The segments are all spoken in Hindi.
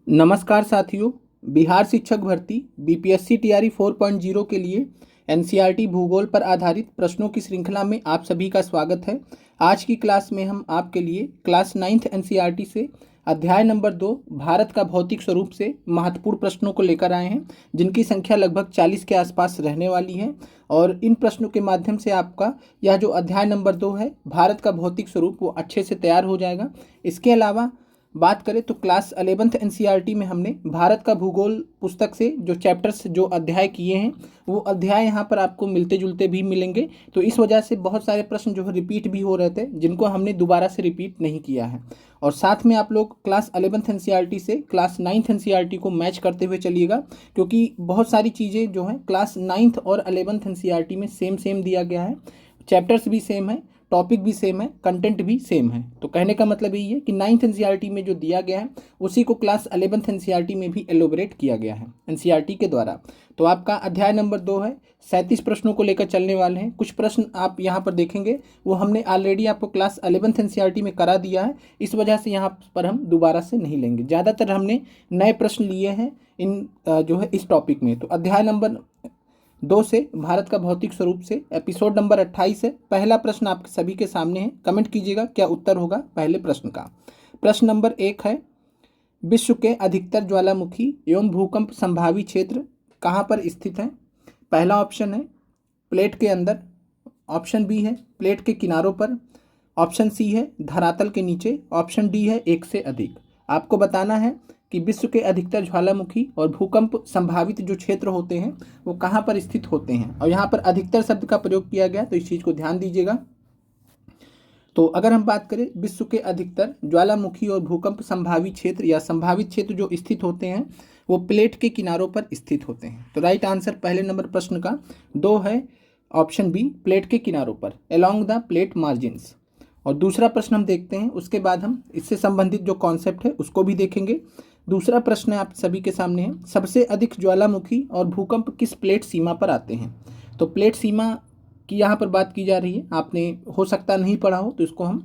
नमस्कार साथियों। बिहार शिक्षक भर्ती बीपीएससी टीआरई 4.0 के लिए एनसीईआरटी भूगोल पर आधारित प्रश्नों की श्रृंखला में आप सभी का स्वागत है। आज की क्लास में हम आपके लिए क्लास 9th एनसीईआरटी से अध्याय नंबर 2 भारत का भौतिक स्वरूप से महत्वपूर्ण प्रश्नों को लेकर आए हैं, जिनकी संख्या लगभग 40 के आसपास रहने वाली है। और इन प्रश्नों के माध्यम से आपका यह जो अध्याय नंबर 2 है भारत का भौतिक स्वरूप वो अच्छे से तैयार हो जाएगा। इसके अलावा बात करें तो क्लास 11th एनसीईआरटी में हमने भारत का भूगोल पुस्तक से जो चैप्टर्स जो अध्याय किए हैं वो अध्याय यहाँ पर आपको मिलते जुलते भी मिलेंगे। तो इस वजह से बहुत सारे प्रश्न जो है रिपीट भी हो रहे थे, जिनको हमने दोबारा से रिपीट नहीं किया है। और साथ में आप लोग क्लास 11th एनसीईआरटी से क्लास 9th एनसीईआरटी को मैच करते हुए चलिएगा, क्योंकि बहुत सारी चीज़ें जो हैं क्लास 9th और 11th एनसीईआरटी में सेम दिया गया है। चैप्टर्स भी सेम है, टॉपिक भी सेम है, कंटेंट भी सेम है। तो कहने का मतलब यही है कि 9th एनसीईआरटी में जो दिया गया है उसी को क्लास 11th एनसीईआरटी में भी एलोबरेट किया गया है एनसीईआरटी के द्वारा। तो आपका अध्याय नंबर 2 है, 37 प्रश्नों को लेकर चलने वाले हैं। कुछ प्रश्न आप यहाँ पर देखेंगे वो हमने ऑलरेडी आपको क्लास 11th एनसीईआरटी में करा दिया है, इस वजह से यहाँ पर हम दोबारा से नहीं लेंगे। ज़्यादातर हमने नए प्रश्न लिए हैं इन जो है इस टॉपिक में। तो अध्याय नंबर 2 से भारत का भौतिक स्वरूप से एपिसोड नंबर 28 है। पहला प्रश्न आप सभी के सामने है, कमेंट कीजिएगा क्या उत्तर होगा पहले प्रश्न का। प्रश्न नंबर 1 है, विश्व के अधिकतर ज्वालामुखी एवं भूकंप संभावी क्षेत्र कहाँ पर स्थित हैं? पहला ऑप्शन है प्लेट के अंदर, ऑप्शन बी है प्लेट के किनारों पर, ऑप्शन सी है धरातल के नीचे, ऑप्शन डी है एक से अधिक। आपको बताना है कि विश्व के अधिकतर ज्वालामुखी और भूकंप संभावित जो क्षेत्र होते हैं वो कहाँ पर स्थित होते हैं। और यहाँ पर अधिकतर शब्द का प्रयोग किया गया, तो इस चीज़ को ध्यान दीजिएगा। तो अगर हम बात करें विश्व के अधिकतर ज्वालामुखी और भूकंप संभावी क्षेत्र या संभावित क्षेत्र जो स्थित होते हैं वो प्लेट के किनारों पर स्थित होते हैं। तो राइट आंसर पहले नंबर प्रश्न का 2 है, ऑप्शन बी प्लेट के किनारों पर, अलोंग द प्लेट मार्जिन्स। और दूसरा प्रश्न हम देखते हैं, उसके बाद हम इससे संबंधित जो कॉन्सेप्ट है उसको भी देखेंगे। दूसरा प्रश्न आप सभी के सामने है, सबसे अधिक ज्वालामुखी और भूकंप किस प्लेट सीमा पर आते हैं? तो प्लेट सीमा की यहाँ पर बात की जा रही है, आपने हो सकता नहीं पढ़ा हो तो इसको हम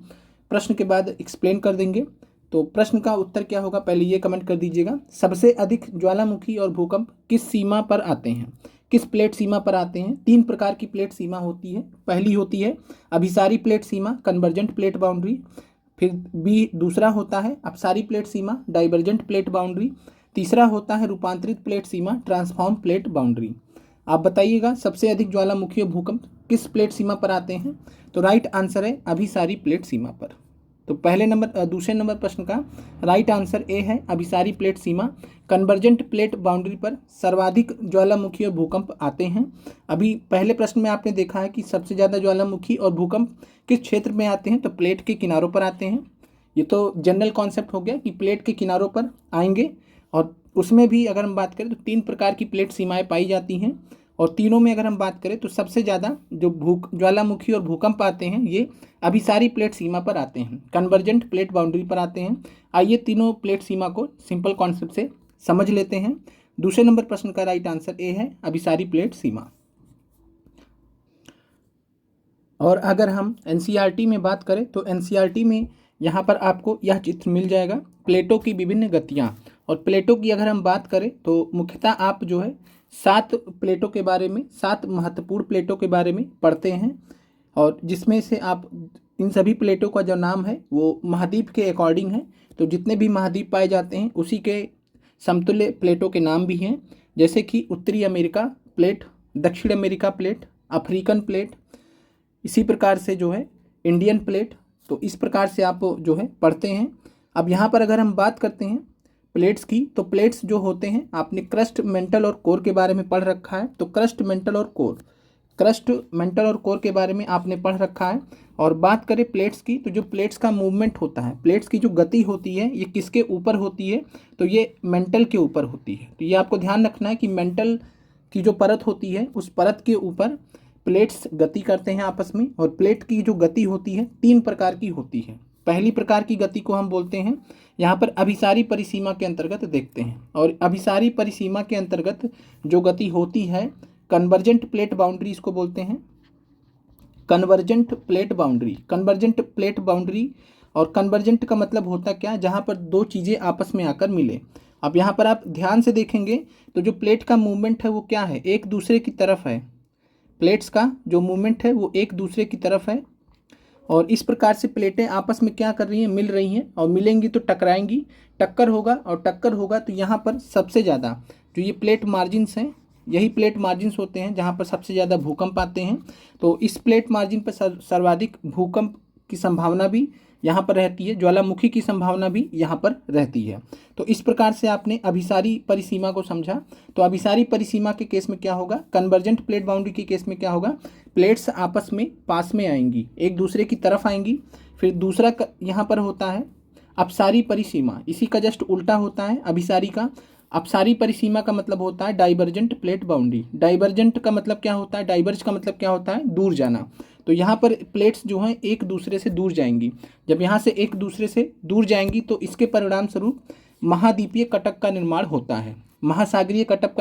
प्रश्न के बाद एक्सप्लेन कर देंगे। तो प्रश्न का उत्तर क्या होगा पहले ये कमेंट कर दीजिएगा, सबसे अधिक ज्वालामुखी और भूकंप किस सीमा पर आते हैं, किस प्लेट सीमा पर आते हैं? 3 प्रकार की प्लेट सीमा होती है। पहली होती है अभिसारी प्लेट सीमा, कन्वर्जेंट प्लेट बाउंड्री। फिर बी दूसरा होता है अपसारी प्लेट सीमा, डाइवर्जेंट प्लेट बाउंड्री। तीसरा होता है रूपांतरित प्लेट सीमा, ट्रांसफॉर्म प्लेट बाउंड्री। आप बताइएगा सबसे अधिक ज्वालामुखी और भूकंप किस प्लेट सीमा पर आते हैं? तो राइट आंसर है अभिसारी प्लेट सीमा पर। तो दूसरे नंबर प्रश्न का राइट आंसर ए है अभिसारी प्लेट सीमा। कन्वर्जेंट प्लेट बाउंड्री पर सर्वाधिक ज्वालामुखी और भूकंप आते हैं। अभी पहले प्रश्न में आपने देखा है कि सबसे ज़्यादा ज्वालामुखी और भूकंप किस क्षेत्र में आते हैं, तो प्लेट के किनारों पर आते हैं। ये तो जनरल कॉन्सेप्ट हो गया कि प्लेट के किनारों पर आएंगे। और उसमें भी अगर हम बात करें तो 3 प्रकार की प्लेट सीमाएं पाई जाती हैं, और तीनों में अगर हम बात करें तो सबसे ज़्यादा जो ज्वालामुखी और भूकंप आते हैं ये अभिसारी प्लेट सीमा पर आते हैं, कन्वर्जेंट प्लेट बाउंड्री पर आते हैं। आइए तीनों प्लेट सीमा को सिंपल कॉन्सेप्ट से समझ लेते हैं। दूसरे नंबर प्रश्न का राइट आंसर ए है अभिसारी प्लेट सीमा। और अगर हम एनसीईआरटी में बात करें तो एनसीईआरटी में यहाँ पर आपको यह चित्र मिल जाएगा, प्लेटों की विभिन्न गतियाँ। और प्लेटों की अगर हम बात करें तो मुख्यतः आप जो है 7 प्लेटों के बारे में, 7 महत्वपूर्ण प्लेटों के बारे में पढ़ते हैं। और जिसमें से आप इन सभी प्लेटों का जो नाम है वो महाद्वीप के अकॉर्डिंग है। तो जितने भी महाद्वीप पाए जाते हैं उसी के समतुल्य प्लेटों के नाम भी हैं, जैसे कि उत्तरी अमेरिका प्लेट, दक्षिण अमेरिका प्लेट, अफ्रीकन प्लेट, इसी प्रकार से जो है इंडियन प्लेट। तो इस प्रकार से आप जो है पढ़ते हैं। अब यहाँ पर अगर हम बात करते हैं प्लेट्स की, तो प्लेट्स जो होते हैं आपने क्रस्ट, मेंटल और कोर के बारे में पढ़ रखा है। तो क्रस्ट, मेंटल और कोर, क्रस्ट, मेंटल और कोर के बारे में आपने पढ़ रखा है। और बात करें प्लेट्स की, तो जो प्लेट्स का मूवमेंट होता है, प्लेट्स की जो गति होती है ये किसके ऊपर होती है? तो ये मेंटल के ऊपर होती है। तो ये आपको ध्यान रखना है कि मेंटल की जो परत होती है उस परत के ऊपर प्लेट्स गति करते हैं आपस में। और प्लेट की जो गति होती है 3 प्रकार की होती है। पहली प्रकार की गति को हम बोलते हैं यहाँ पर अभिसारी परिसीमा के अंतर्गत देखते हैं। और अभिसारी परिसीमा के अंतर्गत जो गति होती है कन्वर्जेंट प्लेट बाउंड्री इसको बोलते हैं, convergent plate boundary, convergent plate boundary. और कन्वर्जेंट का मतलब होता क्या, जहाँ पर 2 चीज़ें आपस में आकर मिले। अब यहाँ पर आप ध्यान से देखेंगे तो जो प्लेट का मूवमेंट है वो क्या है, एक दूसरे की तरफ है। प्लेट्स का जो मूवमेंट है वो एक दूसरे की तरफ है और इस प्रकार से प्लेटें आपस में क्या कर रही हैं, मिल रही हैं और मिलेंगी तो टकराएंगी, टक्कर होगा और टक्कर होगा तो यहाँ पर सबसे ज़्यादा जो ये प्लेट मार्जिन्स हैं, यही प्लेट मार्जिन्स होते हैं जहाँ पर सबसे ज़्यादा भूकंप आते हैं। तो इस प्लेट मार्जिन पर सर्वाधिक भूकंप की संभावना भी यहाँ पर रहती है, ज्वालामुखी की संभावना भी यहाँ पर रहती है। तो इस प्रकार से आपने अभिसारी परिसीमा को समझा। तो अभिसारी परिसीमा के केस में क्या होगा, कन्वर्जेंट प्लेट बाउंड्री के केस में क्या होगा, प्लेट्स आपस में पास में आएंगी, एक दूसरे की तरफ आएंगी। फिर दूसरा यहाँ पर होता है अपसारी परिसीमा, इसी का जस्ट उल्टा होता है अभिसारी का। अपसारी परिसीमा का मतलब होता है डाइवर्जेंट प्लेट बाउंड्री। डाइवर्जेंट का मतलब क्या होता है, डाइवर्ज का मतलब क्या होता है, दूर जाना। तो यहाँ पर प्लेट्स जो हैं एक दूसरे से दूर जाएंगी। जब यहाँ से एक दूसरे से दूर जाएंगी तो इसके परिणाम स्वरूप महाद्वीपीय कटक का निर्माण होता है। महासागरीय कटक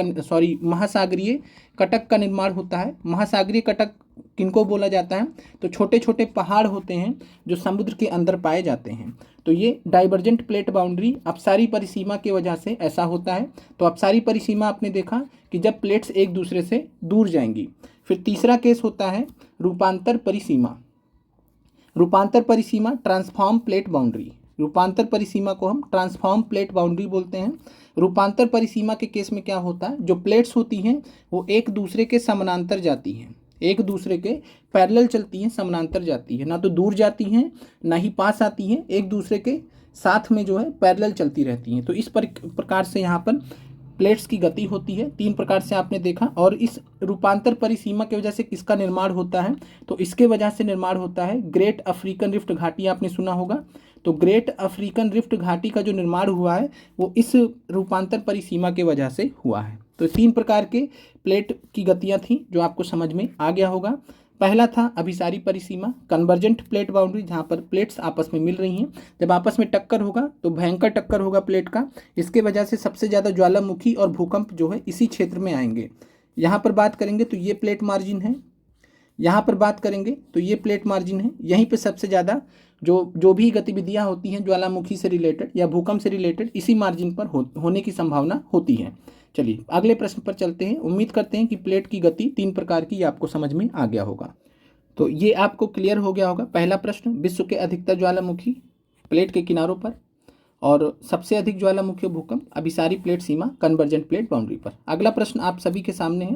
का निर्माण होता है। महासागरीय कटक किनको बोला जाता है, तो छोटे छोटे पहाड़ होते हैं जो समुद्र के अंदर पाए जाते हैं। तो ये डाइवर्जेंट प्लेट बाउंड्री अपसारी परिसीमा की वजह से ऐसा होता है। तो अपसारी परिसीमा आपने देखा कि जब प्लेट्स एक दूसरे से दूर जाएंगी। फिर तीसरा केस होता है रूपांतर परिसीमा। रूपांतर परिसीमा ट्रांसफॉर्म प्लेट बाउंड्री। रूपांतर परिसीमा को हम ट्रांसफॉर्म प्लेट बाउंड्री बोलते हैं। रूपांतर परिसीमा के केस में क्या होता है, जो प्लेट्स होती हैं वो एक दूसरे के समानांतर जाती हैं, एक दूसरे के पैरेलल चलती हैं, समानांतर जाती है, ना तो दूर जाती हैं ना ही पास आती हैं, एक दूसरे के साथ में जो है पैरेलल चलती रहती हैं। तो इस प्रकार से यहाँ पर प्लेट्स की गति होती है। तीन प्रकार से आपने देखा। और इस रूपांतर परिसीमा की वजह से किसका निर्माण होता है, तो इसके वजह से निर्माण होता है ग्रेट अफ्रीकन रिफ्ट घाटी, आपने सुना होगा। तो ग्रेट अफ्रीकन रिफ्ट घाटी का जो निर्माण हुआ है वो इस रूपांतर परिसीमा के वजह से हुआ है। तो तीन प्रकार के प्लेट की गतियाँ थी जो आपको समझ में आ गया होगा। पहला था अभिसारी परिसीमा, कन्वर्जेंट प्लेट बाउंड्री, जहाँ पर प्लेट्स आपस में मिल रही हैं। जब आपस में टक्कर होगा तो भयंकर टक्कर होगा प्लेट का, इसके वजह से सबसे ज़्यादा ज्वालामुखी और भूकंप जो है इसी क्षेत्र में आएंगे। यहाँ पर बात करेंगे तो ये प्लेट मार्जिन है, यहाँ पर बात करेंगे तो ये प्लेट मार्जिन है। यहीं पे सबसे ज़्यादा जो भी गतिविधियाँ होती हैं ज्वालामुखी से रिलेटेड या भूकंप से रिलेटेड इसी मार्जिन पर होने की संभावना होती है। चलिए अगले प्रश्न पर चलते हैं। उम्मीद करते हैं कि प्लेट की गति तीन प्रकार की आपको समझ में आ गया होगा। तो ये आपको क्लियर हो गया होगा। पहला प्रश्न, विश्व के अधिकतर ज्वालामुखी प्लेट के किनारों पर और सबसे अधिक ज्वालामुखी भूकंप अभिसारी प्लेट सीमा, कन्वर्जेंट प्लेट बाउंड्री पर। अगला प्रश्न आप सभी के सामने है,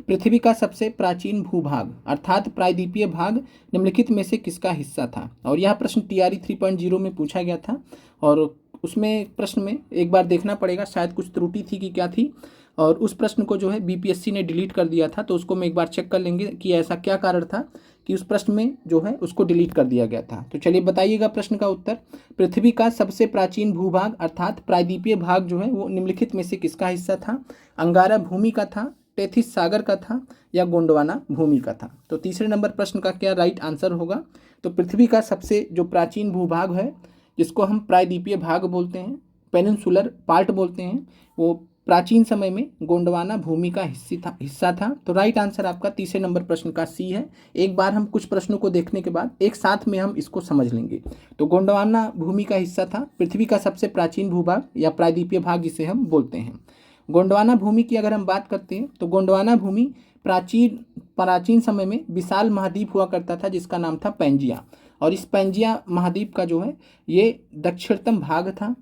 पृथ्वी का सबसे प्राचीन भूभाग अर्थात प्रायद्वीपीय भाग निम्नलिखित में से किसका हिस्सा था। और यह प्रश्न TRE 3.0 में पूछा गया था और उसमें प्रश्न में एक बार देखना पड़ेगा, शायद कुछ त्रुटि थी कि क्या थी, और उस प्रश्न को जो है BPSC ने डिलीट कर दिया था। तो उसको मैं एक बार चेक कर लेंगे कि ऐसा क्या कारण था कि उस प्रश्न में जो है उसको डिलीट कर दिया गया था। तो चलिए बताइएगा प्रश्न का उत्तर। पृथ्वी का सबसे प्राचीन भूभाग अर्थात प्रायद्वीपीय भाग जो है वो निम्नलिखित में से किसका हिस्सा था, अंगारा भूमि का था, टेथिस सागर का था या गोंडवाना भूमि का था। तो तीसरे नंबर प्रश्न का क्या राइट आंसर होगा, तो पृथ्वी का सबसे जो प्राचीन भूभाग है जिसको हम प्रायद्वीपीय भाग बोलते हैं, पेनिनसुलर पार्ट बोलते हैं, वो प्राचीन समय में गोंडवाना भूमि का हिस्सा था। तो राइट आंसर आपका तीसरे नंबर प्रश्न का C है। एक बार हम कुछ प्रश्नों को देखने के बाद एक साथ में हम इसको समझ लेंगे। तो गोंडवाना भूमि का हिस्सा था पृथ्वी का सबसे प्राचीन भूभाग या प्रायद्वीपीय भाग जिसे हम बोलते हैं। गोंडवाना भूमि की अगर हम बात करते हैं तो गोंडवाना भूमि प्राचीन समय में विशाल महाद्वीप हुआ करता था जिसका नाम था पैंजिया। और इस पैंजिया महाद्वीप का जो है ये दक्षिणतम भाग था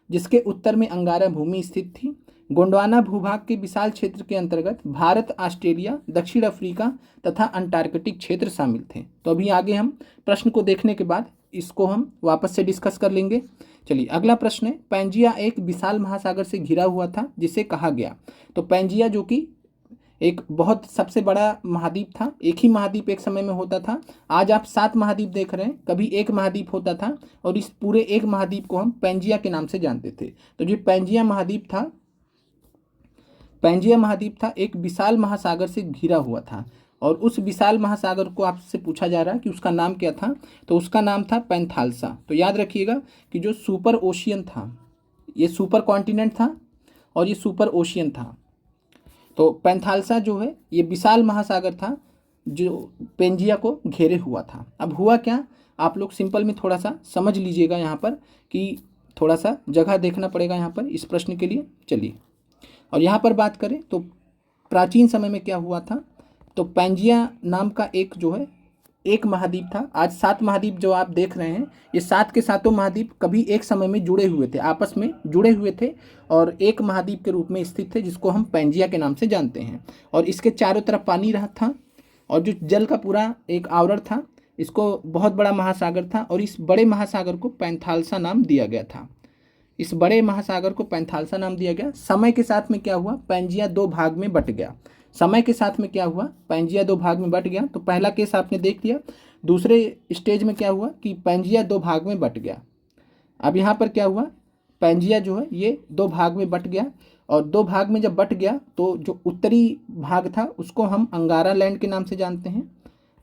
जिसके उत्तर में अंगारा भूमि स्थित थी। गोंडवाना भूभाग के विशाल क्षेत्र के अंतर्गत भारत, ऑस्ट्रेलिया, दक्षिण अफ्रीका तथा अंटार्कटिक क्षेत्र शामिल थे। तो अभी आगे हम प्रश्न को देखने के बाद इसको हम वापस से डिस्कस कर लेंगे। चलिए अगला प्रश्न है, पैंजिया एक विशाल महासागर से घिरा हुआ था जिसे कहा गया। तो पैंजिया जो कि एक बहुत सबसे बड़ा महाद्वीप था, एक ही महाद्वीप एक समय में होता था। आज आप 7 महाद्वीप देख रहे हैं, कभी एक महाद्वीप होता था और इस पूरे एक महाद्वीप को हम पैंजिया के नाम से जानते थे। तो जो पैंजिया महाद्वीप था एक विशाल महासागर से घिरा हुआ था और उस विशाल महासागर को आपसे पूछा जा रहा है कि उसका नाम क्या था। तो उसका नाम था पैंथालसा। तो याद रखिएगा कि जो सुपर ओशियन था, ये सुपर कॉन्टिनेंट था और ये सुपर ओशियन था। तो पैंथालसा जो है ये विशाल महासागर था जो पैंजिया को घेरे हुआ था। अब हुआ क्या, आप लोग सिंपल में थोड़ा सा समझ लीजिएगा यहाँ पर कि थोड़ा सा जगह देखना पड़ेगा यहाँ पर इस प्रश्न के लिए। चलिए, और यहाँ पर बात करें तो प्राचीन समय में क्या हुआ था, तो पैंजिया नाम का एक जो है एक महाद्वीप था। आज 7 महाद्वीप जो आप देख रहे हैं, ये 7 के सातों महाद्वीप कभी एक समय में जुड़े हुए थे, आपस में जुड़े हुए थे और एक महाद्वीप के रूप में स्थित थे, जिसको हम पैंजिया के नाम से जानते हैं। और इसके चारों तरफ पानी रहा था और जो जल का पूरा एक आवरण था, इसको बहुत बड़ा महासागर था और इस बड़े महासागर को पैंथालसा नाम दिया गया था। इस बड़े महासागर को पैंथालसा नाम दिया गया। समय के साथ में क्या हुआ, पैंजिया 2 भाग में बट गया। समय के साथ में क्या हुआ, पैंजिया 2 भाग में बट गया। तो पहला केस आपने देख लिया। दूसरे स्टेज में क्या हुआ कि पैंजिया 2 भाग में बट गया। अब यहाँ पर क्या हुआ, पैंजिया जो है ये 2 भाग में बट गया और 2 भाग में जब बट गया तो जो उत्तरी भाग था उसको हम अंगारा लैंड के नाम से जानते हैं,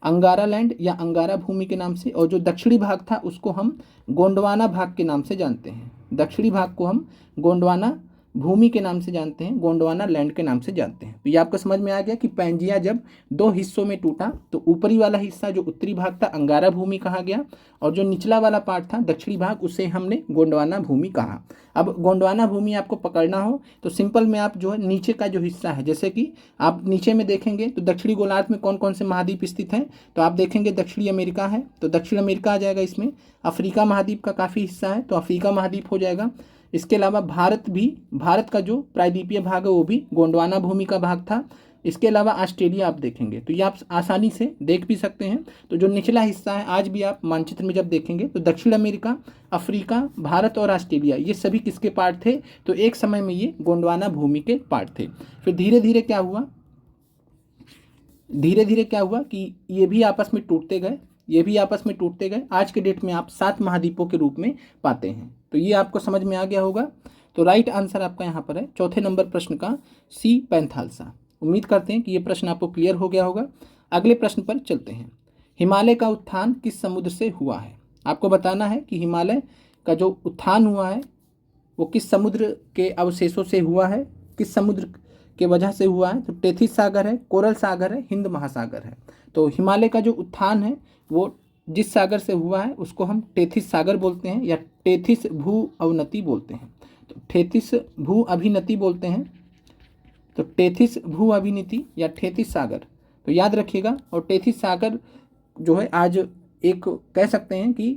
अंगारा लैंड या अंगारा भूमि के नाम से। और जो दक्षिणी भाग था उसको हम गोंडवाना भाग के नाम से जानते हैं। दक्षिणी भाग को हम गोंडवाना भूमि के नाम से जानते हैं, गोंडवाना लैंड के नाम से जानते हैं। तो ये आपको समझ में आ गया कि पैंजिया जब 2 हिस्सों में टूटा तो ऊपरी वाला हिस्सा जो उत्तरी भाग था अंगारा भूमि कहा गया और जो निचला वाला पार्ट था दक्षिणी भाग उसे हमने गोंडवाना भूमि कहा। अब गोंडवाना भूमि आपको पकड़ना हो तो सिंपल में आप जो है नीचे का जो हिस्सा है, जैसे कि आप नीचे में देखेंगे तो दक्षिणी गोलार्ध में कौन कौन से महाद्वीप स्थित हैं, तो आप देखेंगे दक्षिणी अमेरिका है, तो दक्षिण अमेरिका आ जाएगा। इसमें अफ्रीका महाद्वीप का काफ़ी हिस्सा है तो अफ्रीका महाद्वीप हो जाएगा। इसके अलावा भारत का जो प्रायद्वीपीय भाग है वो भी गोंडवाना भूमि का भाग था। इसके अलावा ऑस्ट्रेलिया आप देखेंगे तो ये आप आसानी से देख भी सकते हैं। तो जो निचला हिस्सा है आज भी आप मानचित्र में जब देखेंगे तो दक्षिण अमेरिका, अफ्रीका, भारत और ऑस्ट्रेलिया ये सभी किसके पार्ट थे, तो एक समय में ये गोंडवाना भूमि के पार्ट थे। फिर धीरे धीरे क्या हुआ कि ये भी आपस में टूटते गए। आज के डेट में आप 7 महाद्वीपों के रूप में पाते हैं। तो ये आपको समझ में आ गया होगा। तो राइट आंसर आपका यहाँ पर है चौथे नंबर प्रश्न का सी, पैंथालसा। उम्मीद करते हैं कि ये प्रश्न आपको क्लियर हो गया होगा। अगले प्रश्न पर चलते हैं। हिमालय का उत्थान किस समुद्र से हुआ है? आपको बताना है कि हिमालय का जो उत्थान हुआ है वो किस समुद्र के अवशेषों से हुआ है, किस समुद्र के वजह से हुआ है। तो टेथिस सागर है, कोरल सागर है, हिंद महासागर है। तो हिमालय का जो उत्थान है वो जिस सागर से हुआ है उसको हम टेथिस सागर बोलते हैं या टेथिस भू अवनति बोलते हैं। तो टेथिस भू अभिनति बोलते हैं, तो टेथिस भू अभिनीति या टेथिस सागर। तो याद रखिएगा। और टेथिस सागर जो है आज एक कह सकते हैं कि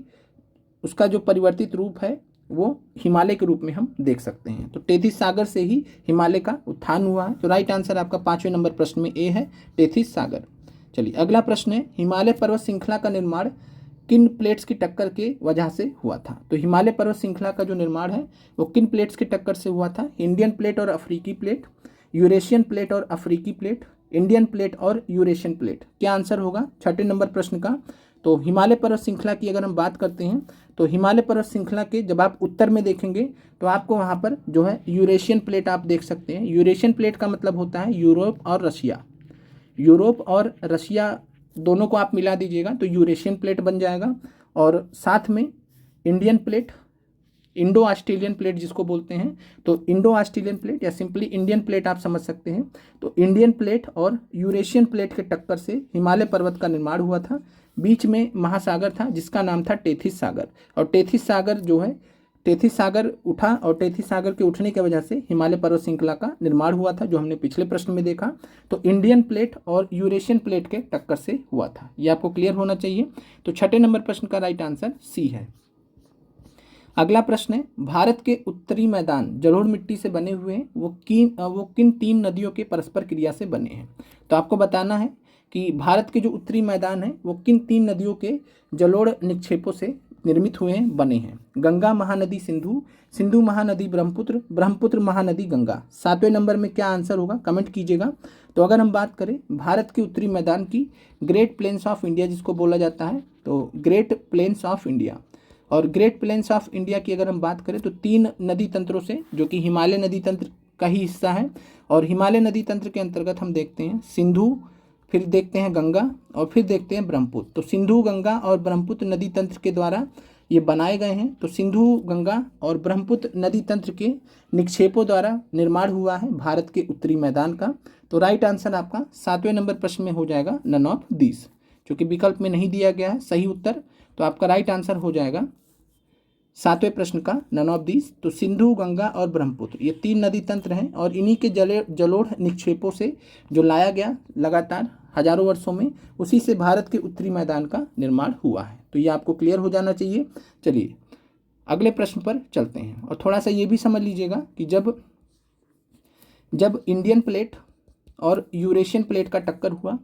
उसका जो परिवर्तित रूप है वो हिमालय के रूप में हम देख सकते हैं। तो टेथिस सागर से ही हिमालय का उत्थान हुआ है। तो राइट आंसर आपका 5वें नंबर प्रश्न में ए है, टेथिस सागर। चलिए अगला प्रश्न है, हिमालय पर्वत श्रृंखला का निर्माण किन प्लेट्स की टक्कर के वजह से हुआ था? तो हिमालय पर्वत श्रृंखला का जो निर्माण है वो किन प्लेट्स की टक्कर से हुआ था? इंडियन प्लेट और अफ्रीकी प्लेट, यूरेशियन प्लेट और अफ्रीकी प्लेट, इंडियन प्लेट और यूरेशियन प्लेट। क्या आंसर होगा 6ठे नंबर प्रश्न का? तो हिमालय पर्वत श्रृंखला की अगर हम बात करते हैं तो हिमालय पर्वत श्रृंखला के जब आप उत्तर में देखेंगे तो आपको वहाँ पर जो है यूरेशियन प्लेट आप देख सकते हैं। यूरेशियन प्लेट का मतलब होता है यूरोप और रशिया। यूरोप और रशिया दोनों को आप मिला दीजिएगा तो यूरेशियन प्लेट बन जाएगा। और साथ में Indian plate, Indo Australian plate जिसको बोलते हैं, तो इंडो ऑस्ट्रेलियन प्लेट या सिंपली इंडियन प्लेट आप समझ सकते हैं। तो इंडियन प्लेट और यूरेशियन प्लेट के टक्कर से हिमालय पर्वत का निर्माण हुआ था। बीच में महासागर था जिसका नाम था टेथिस सागर। और टेथिस सागर जो है, टेथिस सागर उठा और टेथिस सागर के उठने की वजह से हिमालय पर्वत श्रृंखला का निर्माण हुआ था, जो हमने पिछले प्रश्न में देखा। तो इंडियन प्लेट और यूरेशियन प्लेट के टक्कर से हुआ था। ये आपको क्लियर होना चाहिए। तो 6ठे नंबर प्रश्न का राइट आंसर सी है। अगला प्रश्न है, भारत के उत्तरी मैदान जलोढ़ मिट्टी से बने हुए हैं, वो किन 3 नदियों के परस्पर क्रिया से बने हैं? तो आपको बताना है कि भारत के जो उत्तरी मैदान है वो किन 3 नदियों के जलोढ़ निक्षेपों से निर्मित हुए हैं, बने हैं? गंगा महानदी सिंधु, सिंधु महानदी ब्रह्मपुत्र, ब्रह्मपुत्र महानदी गंगा। 7वें नंबर में क्या आंसर होगा कमेंट कीजिएगा। तो अगर हम बात करें भारत के उत्तरी मैदान की, ग्रेट प्लेन्स ऑफ इंडिया जिसको बोला जाता है, तो ग्रेट प्लेन्स ऑफ इंडिया। और ग्रेट प्लेन्स ऑफ इंडिया की अगर हम बात करें तो 3 नदी तंत्रों से, जो कि हिमालय नदी तंत्र का ही हिस्सा है। और हिमालय नदी तंत्र के अंतर्गत हम देखते हैं सिंधु, फिर देखते हैं गंगा और फिर देखते हैं ब्रह्मपुत्र। तो सिंधु, गंगा और ब्रह्मपुत्र नदी तंत्र के द्वारा ये बनाए गए हैं। तो सिंधु, गंगा और ब्रह्मपुत्र नदी तंत्र के निक्षेपों द्वारा निर्माण हुआ है भारत के उत्तरी मैदान का। तो राइट आंसर आपका 7वें नंबर प्रश्न में हो जाएगा नन ऑफ दिस, क्योंकि विकल्प में नहीं दिया गया है सही उत्तर। तो आपका राइट आंसर हो जाएगा सातवें प्रश्न का नन ऑफ दीज, तो सिंधु, गंगा और ब्रह्मपुत्र ये 3 नदी तंत्र हैं और इन्हीं के जलोढ़ निक्षेपों से जो लाया गया लगातार हजारों वर्षों में, उसी से भारत के उत्तरी मैदान का निर्माण हुआ है। तो ये आपको क्लियर हो जाना चाहिए। चलिए अगले प्रश्न पर चलते हैं और थोड़ा सा ये भी समझ लीजिएगा कि जब इंडियन प्लेट और यूरेशियन प्लेट का टक्कर हुआ,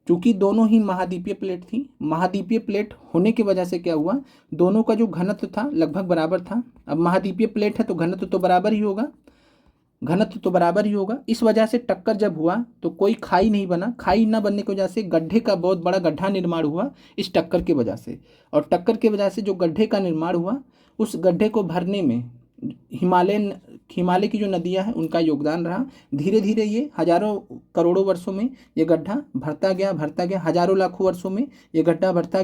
चूंकि दोनों ही महाद्वीपीय प्लेट थी, महाद्वीपीय प्लेट होने की वजह से क्या हुआ, दोनों का जो घनत्व था लगभग बराबर था। अब महाद्वीपीय प्लेट है तो घनत्व तो बराबर ही होगा, इस वजह से टक्कर जब हुआ तो कोई खाई नहीं बना। खाई ना बनने की वजह से गड्ढे का बहुत बड़ा गड्ढा निर्माण हुआ इस टक्कर की वजह से, और टक्कर की वजह से जो गड्ढे का निर्माण हुआ उस गड्ढे को भरने में हिमालय की जो नदियां हैं उनका योगदान रहा। धीरे धीरे ये हजारों करोड़ों वर्षों में ये गड्ढा भरता गया, हजारों लाखों वर्षों में ये गड्ढा भरता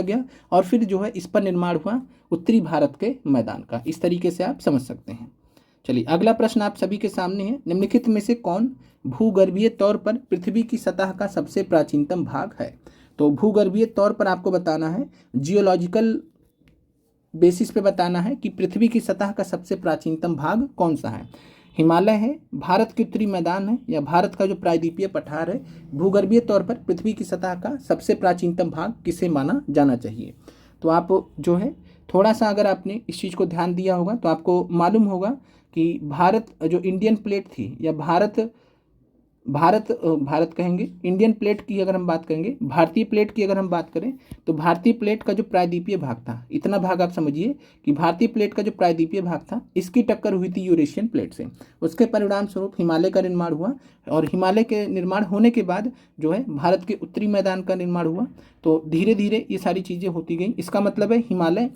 गया और फिर जो है इस पर निर्माण हुआ उत्तरी भारत के मैदान का। इस तरीके से आप समझ सकते हैं। चलिए अगला प्रश्न आप सभी के सामने है, निम्नलिखित में से कौन भूगर्भीय तौर पर पृथ्वी की सतह का सबसे प्राचीनतम भाग है। तो भूगर्भीय तौर पर आपको बताना है, जियोलॉजिकल बेसिस पे बताना है कि पृथ्वी की सतह का सबसे प्राचीनतम भाग कौन सा है। हिमालय है, भारत के उत्तरी मैदान है, या भारत का जो प्रायद्वीपीय पठार है। भूगर्भीय तौर पर पृथ्वी की सतह का सबसे प्राचीनतम भाग किसे माना जाना चाहिए। तो आप जो है थोड़ा सा अगर आपने इस चीज़ को ध्यान दिया होगा तो आपको मालूम होगा कि भारत जो इंडियन प्लेट थी, या भारत कहेंगे, इंडियन प्लेट की अगर हम बात करेंगे, भारतीय प्लेट की अगर हम बात करें तो भारतीय प्लेट का जो प्रायद्वीपीय भाग था, इतना भाग आप समझिए कि भारतीय प्लेट का जो प्रायद्वीपीय भाग था इसकी टक्कर हुई थी यूरेशियन प्लेट से। उसके परिणाम स्वरूप हिमालय का निर्माण हुआ और हिमालय के निर्माण होने के बाद जो है भारत के उत्तरी मैदान का निर्माण हुआ। तो धीरे धीरे ये सारी चीज़ें होती गई। इसका मतलब है हिमालय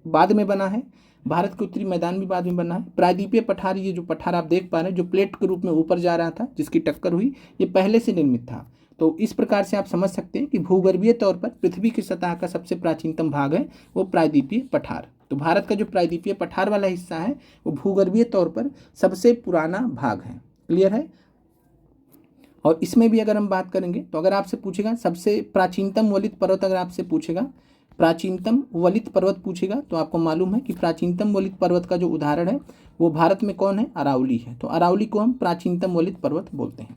बाद में बना है, भारत के उत्तरी मैदान भी बाद में बना है। प्रायद्वीपीय पठार, ये जो पठार आप देख पा रहे हैं जो प्लेट के रूप में ऊपर जा रहा था जिसकी टक्कर हुई, ये पहले से निर्मित था। तो इस प्रकार से आप समझ सकते हैं कि भूगर्भीय तौर पर पृथ्वी की सतह का सबसे प्राचीनतम भाग है वो प्रायद्वीपीय पठार। तो भारत का जो प्रायद्वीपीय पठार वाला हिस्सा है वो भूगर्भीय तौर पर सबसे पुराना भाग है। क्लियर है। और इसमें भी अगर हम बात करेंगे तो अगर आपसे पूछेगा सबसे प्राचीनतम वलित पर्वत, अगर आपसे पूछेगा प्राचीनतम वलित पर्वत पूछेगा तो आपको मालूम है कि प्राचीनतम वलित पर्वत का जो उदाहरण है वो भारत में कौन है, अरावली है। तो अरावली को हम प्राचीनतम वलित पर्वत बोलते हैं।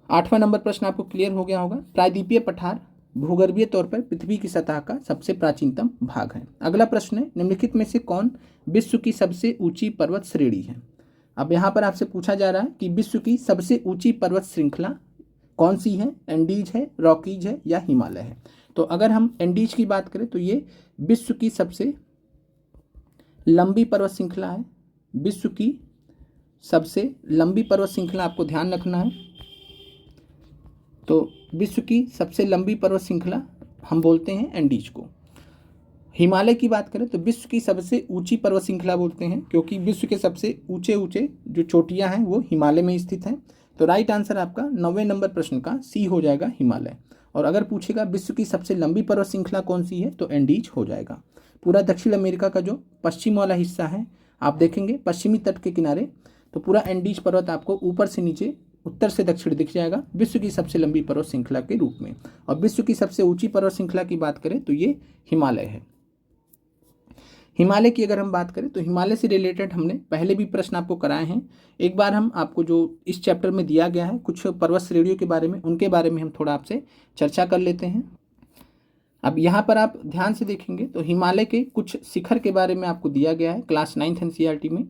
8वां नंबर प्रश्न आपको क्लियर हो गया होगा। प्रायद्वीपीय पठार भूगर्भीय तौर पर पृथ्वी की सतह का सबसे प्राचीनतम भाग है। अगला प्रश्न है, निम्नलिखित में से कौन विश्व की सबसे ऊंची पर्वत श्रेणी है। अब यहाँ पर आपसे पूछा जा रहा है कि विश्व की सबसे ऊंची पर्वत श्रृंखला कौन सी है, एंडीज है, रॉकीज है या हिमालय है। तो अगर हम एंडीज की बात करें तो ये विश्व की सबसे लंबी पर्वत श्रृंखला है। विश्व की सबसे लंबी पर्वत श्रृंखला आपको ध्यान रखना है। तो विश्व की सबसे लंबी पर्वत श्रृंखला हम बोलते हैं एंडीज को। हिमालय की बात करें तो विश्व की सबसे ऊंची पर्वत श्रृंखला बोलते हैं, क्योंकि विश्व के सबसे ऊंचे जो चोटियां हैं वो हिमालय में स्थित हैं। तो राइट आंसर आपका 9वें नंबर प्रश्न का सी हो जाएगा, हिमालय। और अगर पूछेगा विश्व की सबसे लंबी पर्वत श्रृंखला कौन सी है तो एंडीज हो जाएगा। पूरा दक्षिण अमेरिका का जो पश्चिम वाला हिस्सा है आप देखेंगे पश्चिमी तट के किनारे, तो पूरा एंडीज पर्वत आपको ऊपर से नीचे उत्तर से दक्षिण दिख जाएगा विश्व की सबसे लंबी पर्वत श्रृंखला के रूप में। और विश्व की सबसे ऊंची पर्वत श्रृंखला की बात करें तो ये हिमालय है। हिमालय की अगर हम बात करें तो हिमालय से रिलेटेड हमने पहले भी प्रश्न आपको कराए हैं। एक बार हम आपको जो इस चैप्टर में दिया गया है कुछ पर्वत श्रेणियों के बारे में, उनके बारे में हम थोड़ा आपसे चर्चा कर लेते हैं। अब यहाँ पर आप ध्यान से देखेंगे तो हिमालय के कुछ शिखर के बारे में आपको दिया गया है क्लास 9th NCERT में,